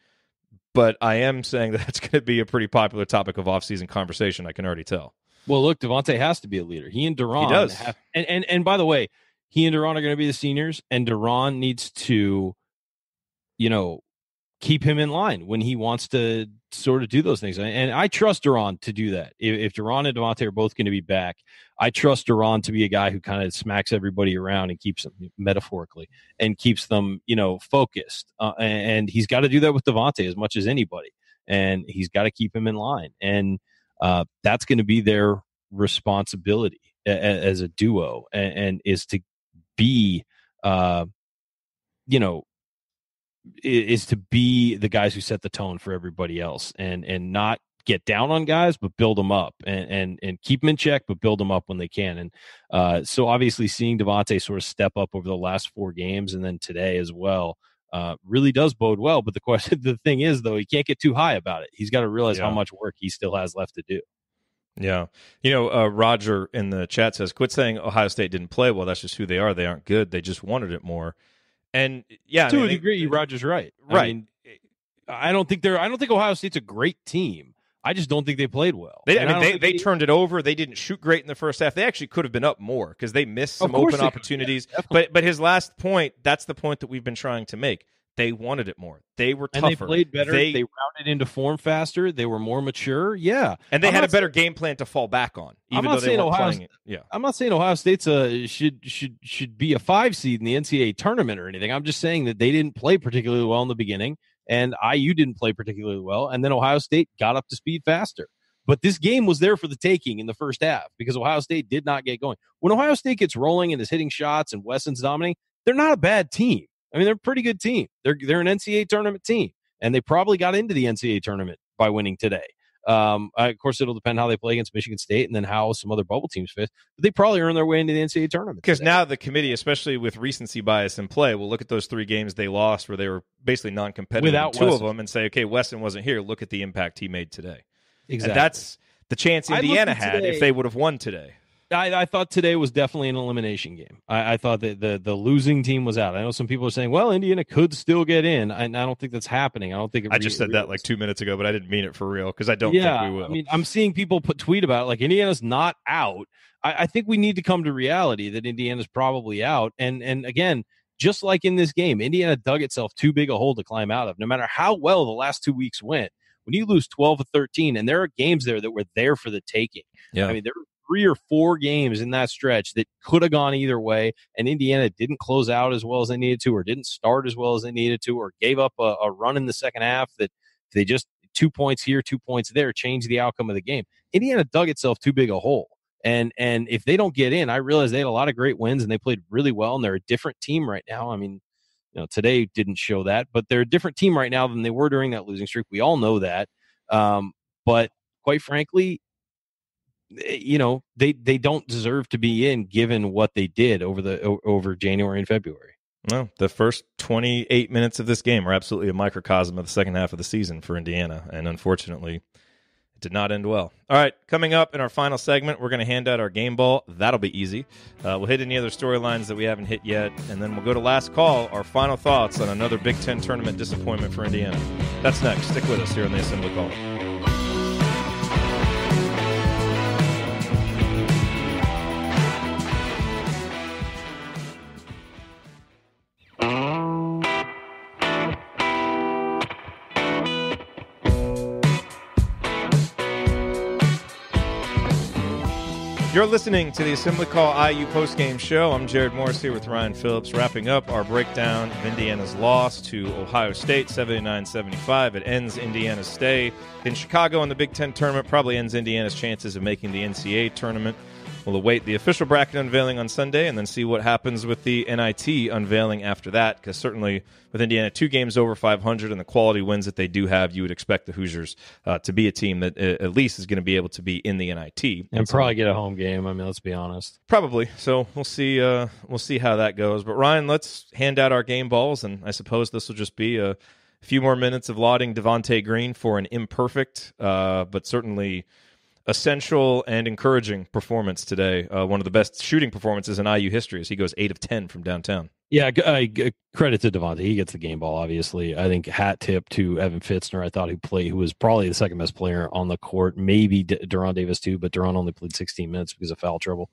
but I am saying that it's going to be a pretty popular topic of offseason conversation. I can already tell. Well, look, Devonte has to be a leader. He and Duran. He does. And by the way, he and Duran are going to be the seniors, and Duran needs to, keep him in line when he wants to sort of do those things. And I trust Duran to do that. If Duran and Devonte are both going to be back, I trust Duran to be a guy who kind of smacks everybody around and keeps them, metaphorically, and keeps them, focused. And he's got to do that with Devonte as much as anybody. And he's got to keep him in line. And that's going to be their responsibility as a duo, and is to be, is to be the guys who set the tone for everybody else, and not get down on guys, but build them up, and keep them in check, but build them up when they can. And so obviously seeing Devonte sort of step up over the last 4 games, and then today as well, really does bode well. But the thing is, though, he can't get too high about it. He's got to realize how much work he still has left to do. Yeah. Roger in the chat says, quit saying Ohio State didn't play well. That's just who they are. They aren't good. They just wanted it more. And yeah, to a degree, Roger's right. Right. I don't think Ohio State's a great team. I just don't think they played well. They turned it over. They didn't shoot great in the first half. They actually could have been up more, because they missed some open opportunities. But his last point, that's the point that we've been trying to make. They wanted it more. They were tougher. And they played better. They rounded into form faster. They were more mature. Yeah. And they had a better game plan to fall back on, even though they weren't playing it. Yeah. I'm not saying Ohio State's should be a 5 seed in the NCAA tournament or anything. I'm just saying that they didn't play particularly well in the beginning, and IU didn't play particularly well, and then Ohio State got up to speed faster. But this game was there for the taking in the first half, because Ohio State did not get going. When Ohio State gets rolling and is hitting shots and Wesson's dominating, they're not a bad team. I mean, they're a pretty good team. They're an NCAA tournament team, and they probably got into the NCAA tournament by winning today. Of course, it'll depend how they play against Michigan State, and then how some other bubble teams fit. But they probably earn their way into the NCAA tournament. Because now the committee, especially with recency bias in play, will look at those 3 games they lost where they were basically non-competitive in 2 of them, and say, okay, Wesson wasn't here. Look at the impact he made today. Exactly. And that's the chance Indiana had if they would have won today. I thought today was definitely an elimination game. I thought that the losing team was out. I know some people are saying, well, Indiana could still get in. I don't think that's happening. I don't think I just said that like 2 minutes ago, but I didn't mean it for real, because I don't think we will. I mean, I'm seeing people tweet about it, like Indiana's not out. I think we need to come to reality that Indiana's probably out. And again, just like in this game, Indiana dug itself too big a hole to climb out of. No matter how well the last 2 weeks went, when you lose 12 or 13, and there are games there that were there for the taking. Yeah. I mean, there were 3 or 4 games in that stretch that could have gone either way, and Indiana didn't close out as well as they needed to, or didn't start as well as they needed to, or gave up a run in the second half that they just 2 points here, 2 points there, changed the outcome of the game. Indiana dug itself too big a hole. And if they don't get in, I realize they had a lot of great wins and they played really well, and they're a different team right now. I mean, today didn't show that, but they're a different team right now than they were during that losing streak. We all know that. But quite frankly, they don't deserve to be in, given what they did over January and February. No, the first 28 minutes of this game are absolutely a microcosm of the second half of the season for Indiana, and unfortunately, It did not end well. All right, coming up in our final segment, we're going to hand out our game ball. That'll be easy. We'll hit any other storylines that we haven't hit yet, and then we'll go to last call, our final thoughts on another Big Ten tournament disappointment for Indiana. That's next. Stick with us here on the Assembly Call. You're listening to the Assembly Call IU postgame show. I'm Jerod Morris here with Ryan Phillips, wrapping up our breakdown of Indiana's loss to Ohio State, 79-75. It ends Indiana's stay in Chicago in the Big Ten tournament, probably ends Indiana's chances of making the NCAA tournament. We'll await the official bracket unveiling on Sunday and then see what happens with the NIT unveiling after that, because certainly with Indiana 2 games over 500 and the quality wins that they do have, you would expect the Hoosiers to be a team that at least is going to be able to be in the NIT. And probably get a home game. I mean, let's be honest. Probably. So we'll see how that goes. But Ryan, let's hand out our game balls, and I suppose this will just be a few more minutes of lauding Devonte Green for an imperfect but certainly essential and encouraging performance today. One of the best shooting performances in IU history as he goes 8 of 10 from downtown. Yeah, credit to Devonte. He gets the game ball, obviously. I think hat tip to Evan Fitzner. I thought who was probably the second best player on the court. Maybe Deron Davis too, but Deron only played 16 minutes because of foul trouble.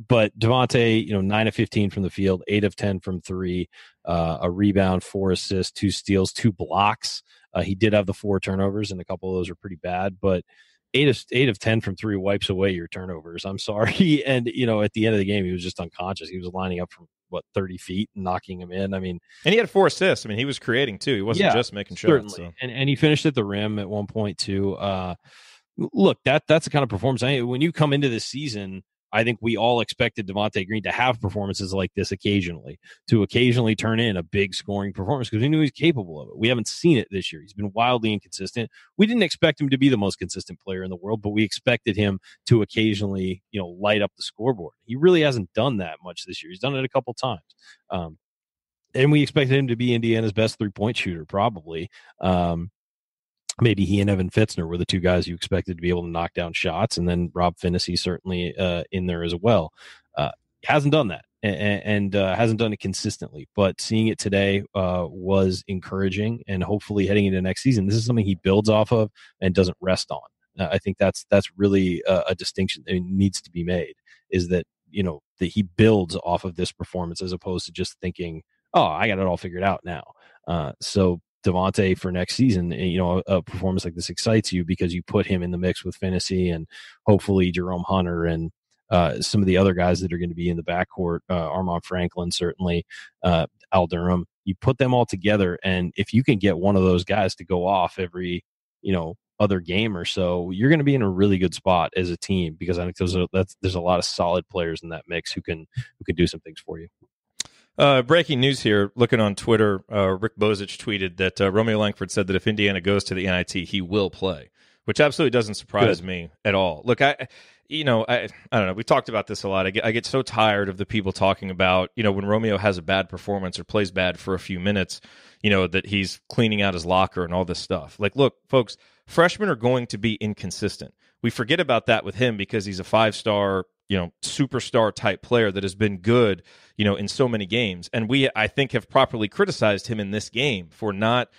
But Devonte, 9 of 15 from the field, 8 of 10 from 3, a rebound, 4 assists, 2 steals, 2 blocks. He did have the 4 turnovers, and a couple of those are pretty bad, but 8 of 10 from 3 wipes away your turnovers. I'm sorry. And, at the end of the game, he was just unconscious. He was lining up from 30 feet and knocking him in. I mean, and he had 4 assists. I mean, he was creating too. He wasn't just making shots. Certainly. So. And he finished at the rim at one point too. Look, that's the kind of performance. When you come into this season, I think we all expected Devonte Green to have performances like this occasionally, to occasionally turn in a big scoring performance because we knew he was capable of it. We haven't seen it this year. He's been wildly inconsistent. We didn't expect him to be the most consistent player in the world, but we expected him to occasionally, light up the scoreboard. He really hasn't done that much this year. He's done it a couple times. And we expected him to be Indiana's best 3-point shooter, probably. Maybe he and Evan Fitzner were the 2 guys you expected to be able to knock down shots, and then Rob Finney certainly in there as well. Hasn't done that, and hasn't done it consistently. But seeing it today was encouraging, and hopefully heading into next season, this is something he builds off of and doesn't rest on. I think that's really a distinction that needs to be made, is that that he builds off of this performance as opposed to just thinking, oh, I got it all figured out now. So Devonte for next season, a performance like this excites you because you put him in the mix with Finney and hopefully Jerome Hunter and some of the other guys that are going to be in the backcourt, Armand Franklin, certainly, Al Durham. You put them all together, and if you can get one of those guys to go off every, other game or so, you're going to be in a really good spot as a team, because I think there's a lot of solid players in that mix who can do some things for you. Breaking news here, looking on Twitter, Rick Bozich tweeted that Romeo Langford said that if Indiana goes to the NIT, he will play, which absolutely doesn't surprise me at all. Look, I don't know. We talked about this a lot. I get so tired of the people talking about, when Romeo has a bad performance or plays bad for a few minutes, that he's cleaning out his locker and all this stuff. Like, look, folks, freshmen are going to be inconsistent. We forget about that with him because he's a 5-star, superstar type player that has been good, in so many games. And I think, have properly criticized him in this game for not,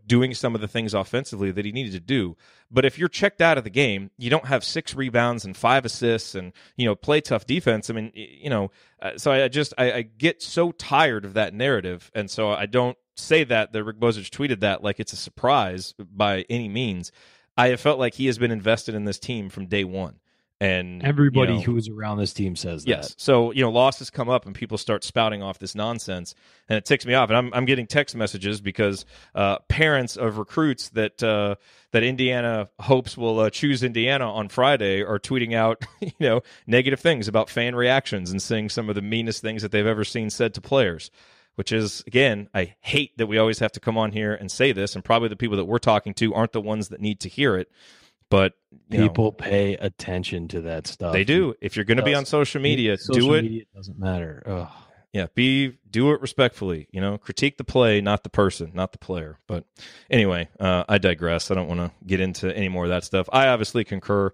doing some of the things offensively that he needed to do. But if you're checked out of the game, you don't have 6 rebounds and 5 assists and, play tough defense. I mean, so I get so tired of that narrative. And so I don't say that Rick Bozich tweeted that like it's a surprise by any means. I have felt like he has been invested in this team from day one. And everybody who's around this team says that. Yes. So, losses come up and people start spouting off this nonsense, and it ticks me off. And I'm getting text messages because parents of recruits that Indiana hopes will choose Indiana on Friday are tweeting out, negative things about fan reactions and saying some of the meanest things that they've ever seen said to players, which is, again, I hate that we always have to come on here and say this, and probably the people that we're talking to aren't the ones that need to hear it. But people pay attention to that stuff. They do. If you're going to be on social media, do it. Media doesn't matter. Ugh. Yeah, do it respectfully. Critique the play, not the person, not the player. But anyway, I digress. I don't want to get into any more of that stuff. I obviously concur.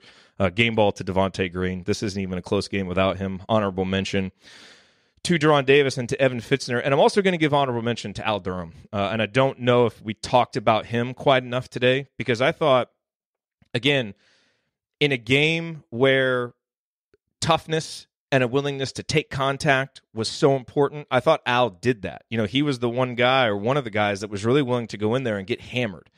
Game ball to Devonte Green. This isn't even a close game without him. Honorable mention to Jerron Davis and to Evan Fitzner. And I'm also going to give honorable mention to Al Durham. And I don't know if we talked about him quite enough today, because I thought, again, in a game where toughness and a willingness to take contact was so important, I thought Al did that. He was the one guy, or one of the guys, that was really willing to go in there and get hammered.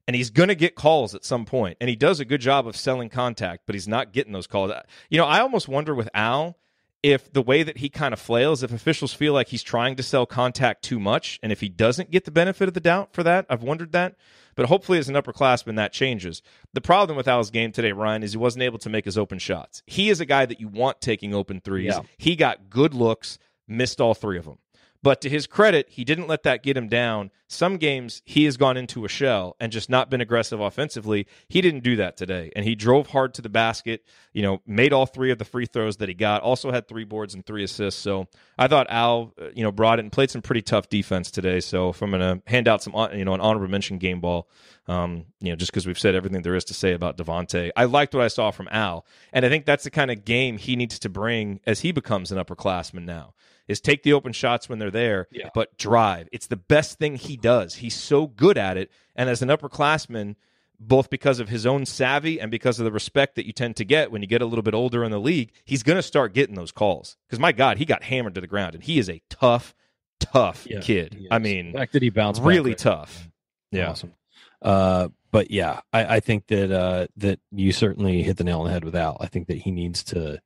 And he's going to get calls at some point. And he does a good job of selling contact, but he's not getting those calls. I almost wonder with Al if the way that he kind of flails, if officials feel like he's trying to sell contact too much, and if he doesn't get the benefit of the doubt for that. I've wondered that. But hopefully as an upperclassman, that changes. The problem with Al's game today, Ryan, is he wasn't able to make his open shots. He is a guy that you want taking open threes. Yeah. He got good looks, missed all 3 of them. But to his credit, he didn't let that get him down. Some games, he has gone into a shell and just not been aggressive offensively. He didn't do that today. And he drove hard to the basket, made all 3 of the free throws that he got, also had 3 boards and 3 assists. So I thought Al, brought it and played some pretty tough defense today. So if I'm going to hand out some, an honorable mention game ball, just because we've said everything there is to say about Devonte, I liked what I saw from Al. And I think that's the kind of game he needs to bring as he becomes an upperclassman now. Is take the open shots when they're there, but drive. It's the best thing he does. He's so good at it. And as an upperclassman, both because of his own savvy and because of the respect that you tend to get when you get a little bit older in the league, he's going to start getting those calls. Because, my God, he got hammered to the ground, and he is a tough kid. I mean, the fact that he bounced really back, tough. Yeah. Awesome. But, yeah, I think that you certainly hit the nail on the head with Al. I think that he needs to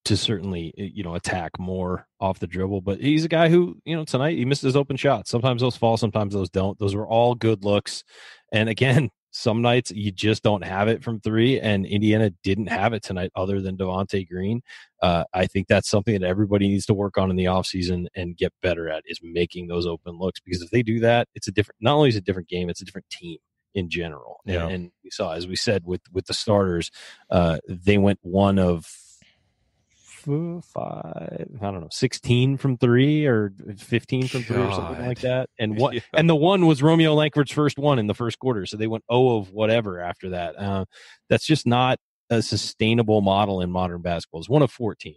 certainly, attack more off the dribble. But he's a guy who, tonight he missed his open shots. Sometimes those fall, sometimes those don't. Those were all good looks. And again, some nights you just don't have it from 3, and Indiana didn't have it tonight other than Devonte Green. I think that's something that everybody needs to work on in the offseason and get better at, is making those open looks. Because if they do that, it's not only is it a different game, it's a different team in general. Yeah. And we saw, as we said, with the starters, they went 1 of 16 from 3 or 15 from 3 or something like that. And and the one was Romeo Langford's first one in the first quarter. So they went 0 of whatever after that. That's just not a sustainable model in modern basketball. It's 1 of 14.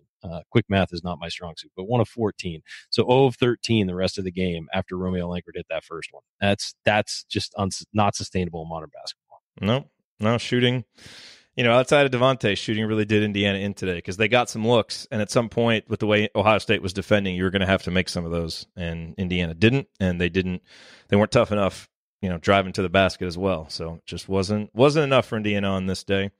Quick math is not my strong suit, but 1 of 14. So 0 of 13 the rest of the game after Romeo Langford hit that first one. That's just not sustainable in modern basketball. No shooting. Outside of Devonte, shooting really did Indiana in today, because they got some looks, and at some point, with the way Ohio State was defending, you were going to have to make some of those, and Indiana didn't, and they weren't tough enough, driving to the basket as well. So it just wasn't enough for Indiana on this day.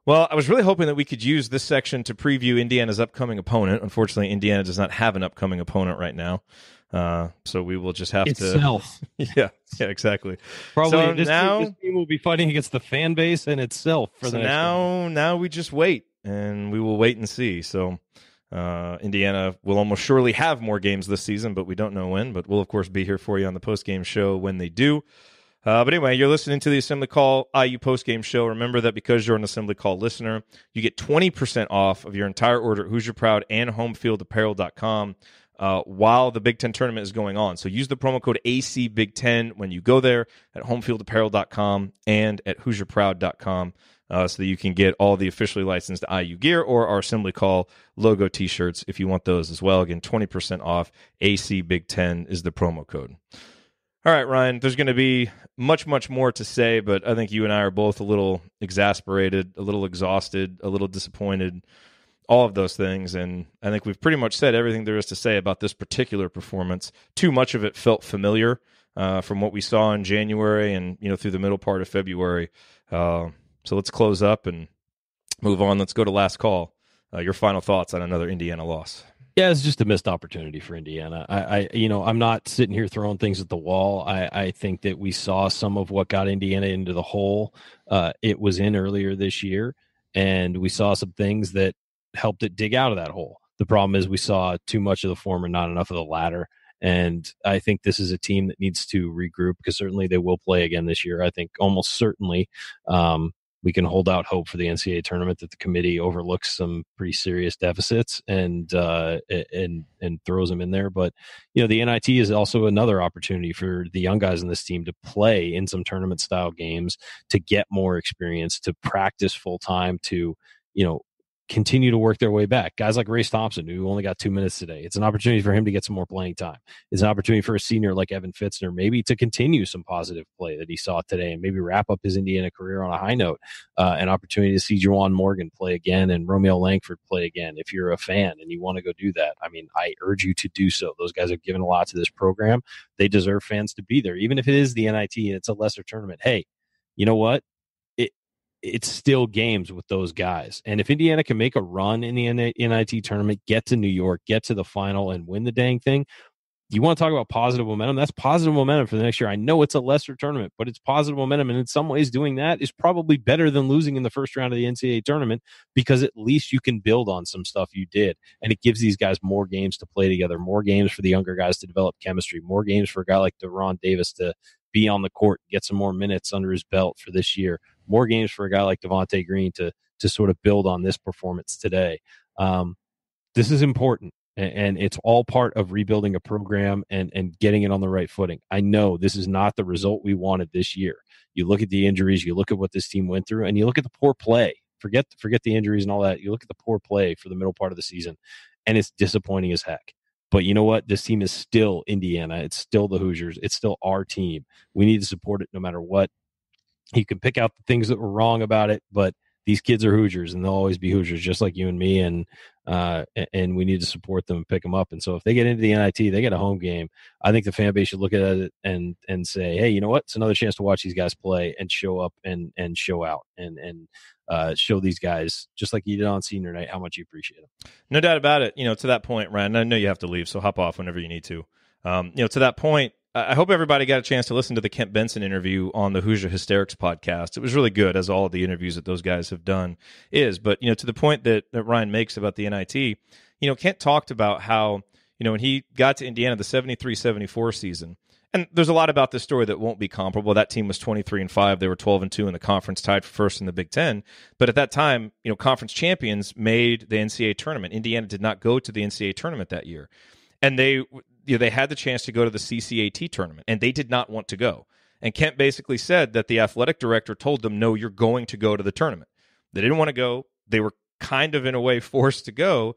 Well, I was really hoping that we could use this section to preview Indiana's upcoming opponent. Unfortunately, Indiana does not have an upcoming opponent right now. So we will just have itself. Yeah, exactly. Probably so this team will be fighting against the fan base and itself for the next game. Now we just wait, and we will wait and see. So Indiana will almost surely have more games this season, but we don't know when. But we'll, of course, be here for you on the postgame show when they do. But anyway, you're listening to the Assembly Call IU postgame show. Remember that because you're an Assembly Call listener, you get 20% off of your entire order at Hoosier Proud and HomefieldApparel.com. While the Big Ten tournament is going on. So use the promo code ACBig10 when you go there at homefieldapparel.com and at HoosierProud.com so that you can get all the officially licensed IU gear or our Assembly Call logo t-shirts if you want those as well. Again, 20% off. ACBig10 is the promo code. All right, Ryan, there's going to be much, much more to say, but I think you and I are both a little exasperated, a little exhausted, a little disappointed, all of those things, and I think we've pretty much said everything there is to say about this particular performance. Too much of it felt familiar from what we saw in January and through the middle part of February. So let's close up and move on. Let's go to last call. Your final thoughts on another Indiana loss? Yeah, it's just a missed opportunity for Indiana. I'm not sitting here throwing things at the wall. I think that we saw some of what got Indiana into the hole it was in earlier this year, and we saw some things that helped it dig out of that hole. The problem is we saw too much of the former, not enough of the latter. And I think this is a team that needs to regroup, because certainly they will play again this year. I think almost certainly, we can hold out hope for the NCAA tournament that the committee overlooks some pretty serious deficits and throws them in there. But the NIT is also another opportunity for the young guys in this team to play in some tournament style games, to get more experience, to practice full time, to continue to work their way back. Guys like Race Thompson, who only got 2 minutes today, it's an opportunity for him to get some more playing time. It's an opportunity for a senior like Evan Fitzner maybe to continue some positive play that he saw today and maybe wrap up his Indiana career on a high note. An opportunity to see Juwan Morgan play again and Romeo Langford play again. If you're a fan and you want to go do that, I mean, I urge you to do so. Those guys have given a lot to this program. They deserve fans to be there. Even if it is the NIT and it's a lesser tournament, hey, you know what? It's still games with those guys. And if Indiana can make a run in the NIT tournament, get to New York, get to the final, and win the dang thing, you want to talk about positive momentum? That's positive momentum for the next year. I know it's a lesser tournament, but it's positive momentum. And in some ways, doing that is probably better than losing in the first round of the NCAA tournament, because at least you can build on some stuff you did. And it gives these guys more games to play together, more games for the younger guys to develop chemistry, more games for a guy like Deron Davis to be on the court, get some more minutes under his belt for this year, more games for a guy like Devonte Green to sort of build on this performance today. This is important, and it's all part of rebuilding a program and getting it on the right footing. I know this is not the result we wanted this year. You look at the injuries, you look at what this team went through, and you look at the poor play. Forget the injuries and all that. You look at the poor play for the middle part of the season, and it's disappointing as heck. But you know what? This team is still Indiana. It's still the Hoosiers. It's still our team. We need to support it no matter what. You can pick out the things that were wrong about it, but these kids are Hoosiers, and they'll always be Hoosiers, just like you and me. And we need to support them and pick them up. And so if they get into the NIT, they get a home game. I think the fan base should look at it and say, hey, you know what? It's another chance to watch these guys play and show up and show out and show these guys, just like you did on senior night, how much you appreciate them. No doubt about it. To that point, Ryan, I know you have to leave, so hop off whenever you need to. To that point, I hope everybody got a chance to listen to the Kent Benson interview on the Hoosier Hysterics podcast. It was really good, as all of the interviews that those guys have done is. But, to the point that Ryan makes about the NIT, Kent talked about how, when he got to Indiana, the 73-74 season, and there's a lot about this story that won't be comparable. That team was 23-5. They were 12-2 in the conference, tied for first in the Big Ten. But at that time, conference champions made the NCAA tournament. Indiana did not go to the NCAA tournament that year. And they had the chance to go to the CCAT tournament, and they did not want to go. And Kent basically said that the athletic director told them, no, you're going to go to the tournament. They didn't want to go. They were kind of, in a way, forced to go.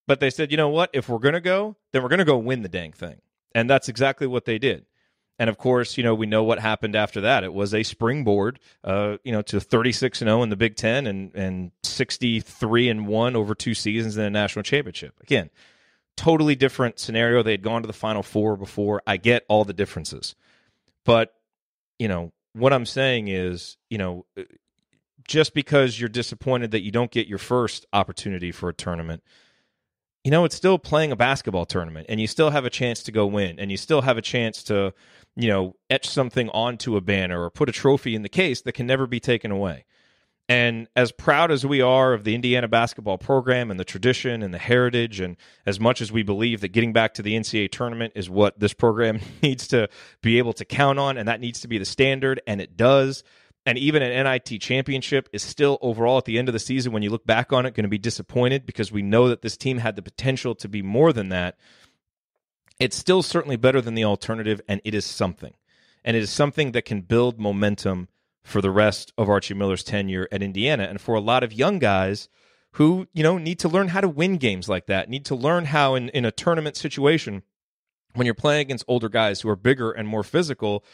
But they said, you know what? If we're going to go, then we're going to go win the dang thing. And that's exactly what they did. And, of course, we know what happened after that. It was a springboard, to 36-0 in the Big Ten and 63-1 over 2 seasons in a national championship. Again, totally different scenario. They had gone to the Final Four before. I get all the differences. But, what I'm saying is, just because you're disappointed that you don't get your first opportunity for a tournament, it's still playing a basketball tournament, and you still have a chance to go win, and you still have a chance to, etch something onto a banner or put a trophy in the case that can never be taken away. And as proud as we are of the Indiana basketball program and the tradition and the heritage, and as much as we believe that getting back to the NCAA tournament is what this program needs to be able to count on, and that needs to be the standard, and it does, and even an NIT championship is still overall at the end of the season, when you look back on it, going to be disappointed, because we know that this team had the potential to be more than that. It's still certainly better than the alternative, and it is something. And it is something that can build momentum for the rest of Archie Miller's tenure at Indiana, and for a lot of young guys who, need to learn how to win games like that, need to learn how in a tournament situation, when you're playing against older guys who are bigger and more physical,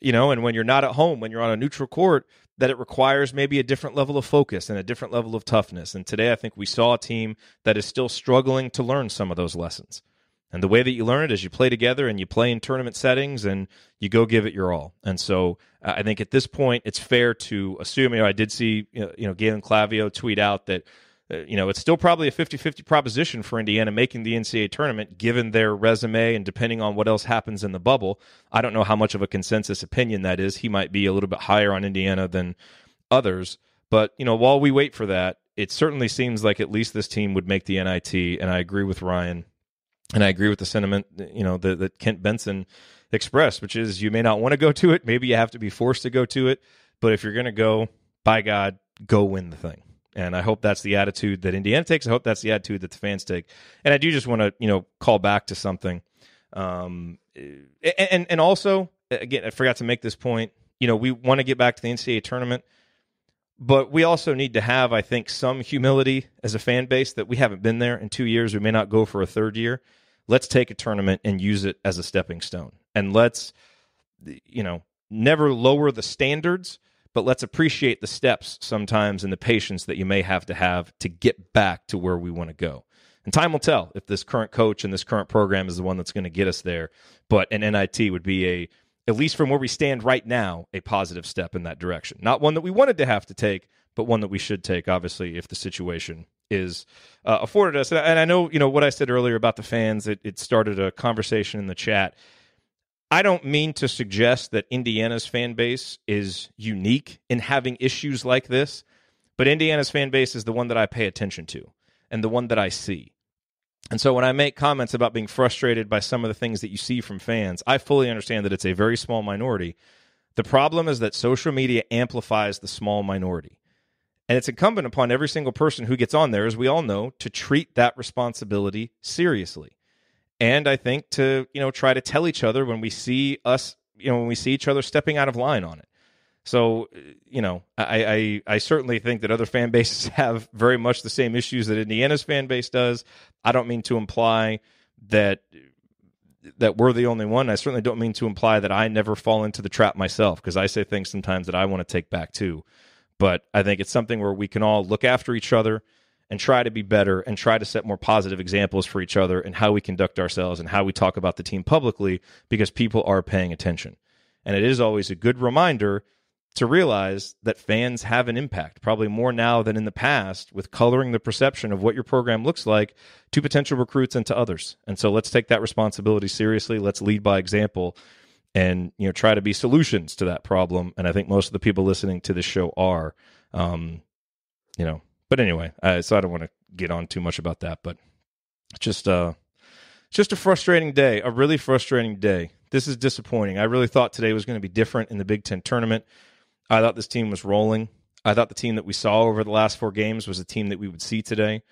and when you're not at home, when you're on a neutral court, that it requires maybe a different level of focus and a different level of toughness. And today I think we saw a team that is still struggling to learn some of those lessons. And the way that you learn it is you play together and you play in tournament settings and you go give it your all. And so I think at this point it's fair to assume, I did see, Galen Clavio tweet out that, it's still probably a 50-50 proposition for Indiana making the NCAA tournament, given their resume and depending on what else happens in the bubble. I don't know how much of a consensus opinion that is. He might be a little bit higher on Indiana than others. But, while we wait for that, it certainly seems like at least this team would make the NIT. And I agree with Ryan. And I agree with the sentiment, that Kent Benson expressed, which is you may not want to go to it. Maybe you have to be forced to go to it. But if you're going to go, by God, go win the thing. And I hope that's the attitude that Indiana takes. I hope that's the attitude that the fans take. And I do just want to, call back to something. And also, again, I forgot to make this point. We want to get back to the NCAA tournament, but we also need to have, I think, some humility as a fan base that we haven't been there in 2 years. We may not go for a third year. Let's take a tournament and use it as a stepping stone. And let's, never lower the standards, but let's appreciate the steps sometimes and the patience that you may have to get back to where we want to go. And time will tell if this current coach and this current program is the one that's going to get us there. But an NIT would be at least from where we stand right now, a positive step in that direction. Not one that we wanted to have to take, but one that we should take, obviously, if the situation is afforded us. And I know, what I said earlier about the fans, it started a conversation in the chat. I don't mean to suggest that Indiana's fan base is unique in having issues like this, but Indiana's fan base is the one that I pay attention to and the one that I see. And so when I make comments about being frustrated by some of the things that you see from fans, I fully understand that it's a very small minority. The problem is that social media amplifies the small minority. And it's incumbent upon every single person who gets on there, as we all know, to treat that responsibility seriously. And I think to, try to tell each other when we see us, when we see each other stepping out of line on it. So, I certainly think that other fan bases have very much the same issues that Indiana's fan base does. I don't mean to imply that we're the only one. I certainly don't mean to imply that I never fall into the trap myself, because I say things sometimes that I want to take back too. But I think it's something where we can all look after each other and try to be better and try to set more positive examples for each other and how we conduct ourselves and how we talk about the team publicly, because people are paying attention. And it is always a good reminder to realize that fans have an impact, probably more now than in the past, with coloring the perception of what your program looks like to potential recruits and to others. And so let's take that responsibility seriously. Let's lead by example and try to be solutions to that problem. And I think most of the people listening to this show are, But anyway, so I don't want to get on too much about that, but just a frustrating day, a really frustrating day. This is disappointing. I really thought today was going to be different in the Big Ten tournament. I thought this team was rolling. I thought the team that we saw over the last 4 games was a team that we would see today.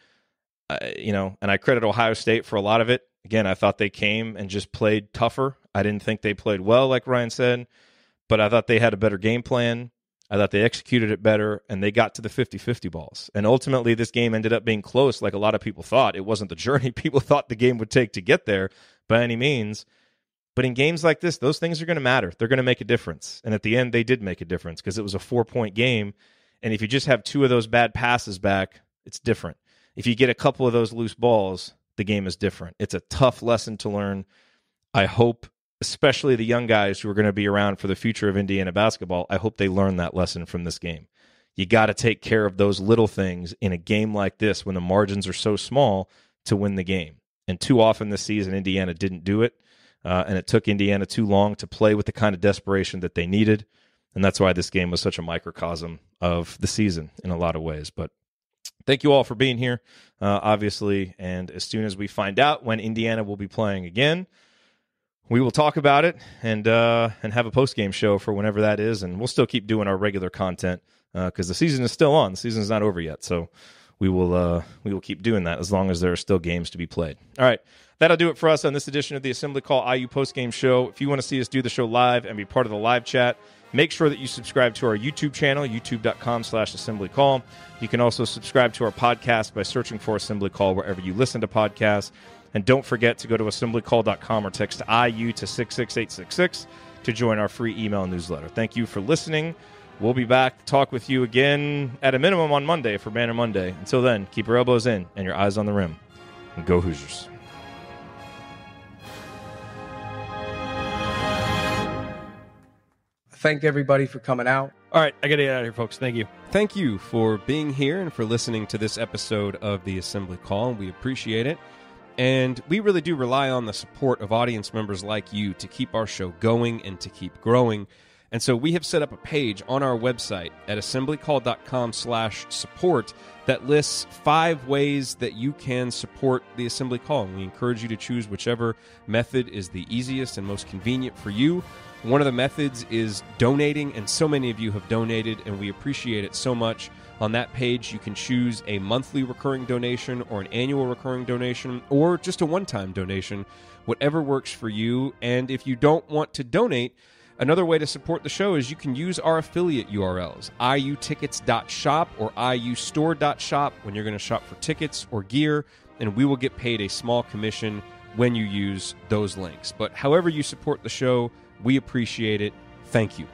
And I credit Ohio State for a lot of it. Again, I thought they came and just played tougher. I didn't think they played well, like Ryan said, but I thought they had a better game plan. I thought they executed it better, and they got to the 50-50 balls. And ultimately, this game ended up being close like a lot of people thought. It wasn't the journey people thought the game would take to get there by any means. But in games like this, those things are going to matter. They're going to make a difference. And at the end, they did make a difference because it was a 4-point game. And if you just have 2 of those bad passes back, it's different. If you get a couple of those loose balls, the game is different. It's a tough lesson to learn. I hope, especially the young guys who are going to be around for the future of Indiana basketball, I hope they learn that lesson from this game. You got to take care of those little things in a game like this when the margins are so small to win the game. And too often this season, Indiana didn't do it. And it took Indiana too long to play with the kind of desperation that they needed. And that's why this game was such a microcosm of the season in a lot of ways. But thank you all for being here, obviously. And as soon as we find out when Indiana will be playing again, we will talk about it and have a post-game show for whenever that is. And we'll still keep doing our regular content because the season is still on. The season is not over yet. So we will keep doing that as long as there are still games to be played. All right. That'll do it for us on this edition of the Assembly Call IU Postgame Show. If you want to see us do the show live and be part of the live chat, make sure that you subscribe to our YouTube channel, youtube.com/assemblycall. You can also subscribe to our podcast by searching for Assembly Call wherever you listen to podcasts. And don't forget to go to assemblycall.com or text IU to 66866 to join our free email newsletter. Thank you for listening. We'll be back to talk with you again at a minimum on Monday for Banner Monday. Until then, keep your elbows in and your eyes on the rim. And go Hoosiers. Thank everybody for coming out. All right, I got to get out of here, folks. Thank you. Thank you for being here and for listening to this episode of the Assembly Call. We appreciate it. And we really do rely on the support of audience members like you to keep our show going and to keep growing. And so we have set up a page on our website at assemblycall.com/support that lists 5 ways that you can support the Assembly Call. And we encourage you to choose whichever method is the easiest and most convenient for you. One of the methods is donating, and so many of you have donated, and we appreciate it so much. On that page, you can choose a monthly recurring donation or an annual recurring donation or just a one-time donation, whatever works for you. And if you don't want to donate, another way to support the show is you can use our affiliate URLs, iutickets.shop or iustore.shop when you're going to shop for tickets or gear, and we will get paid a small commission when you use those links. But however you support the show, we appreciate it. Thank you.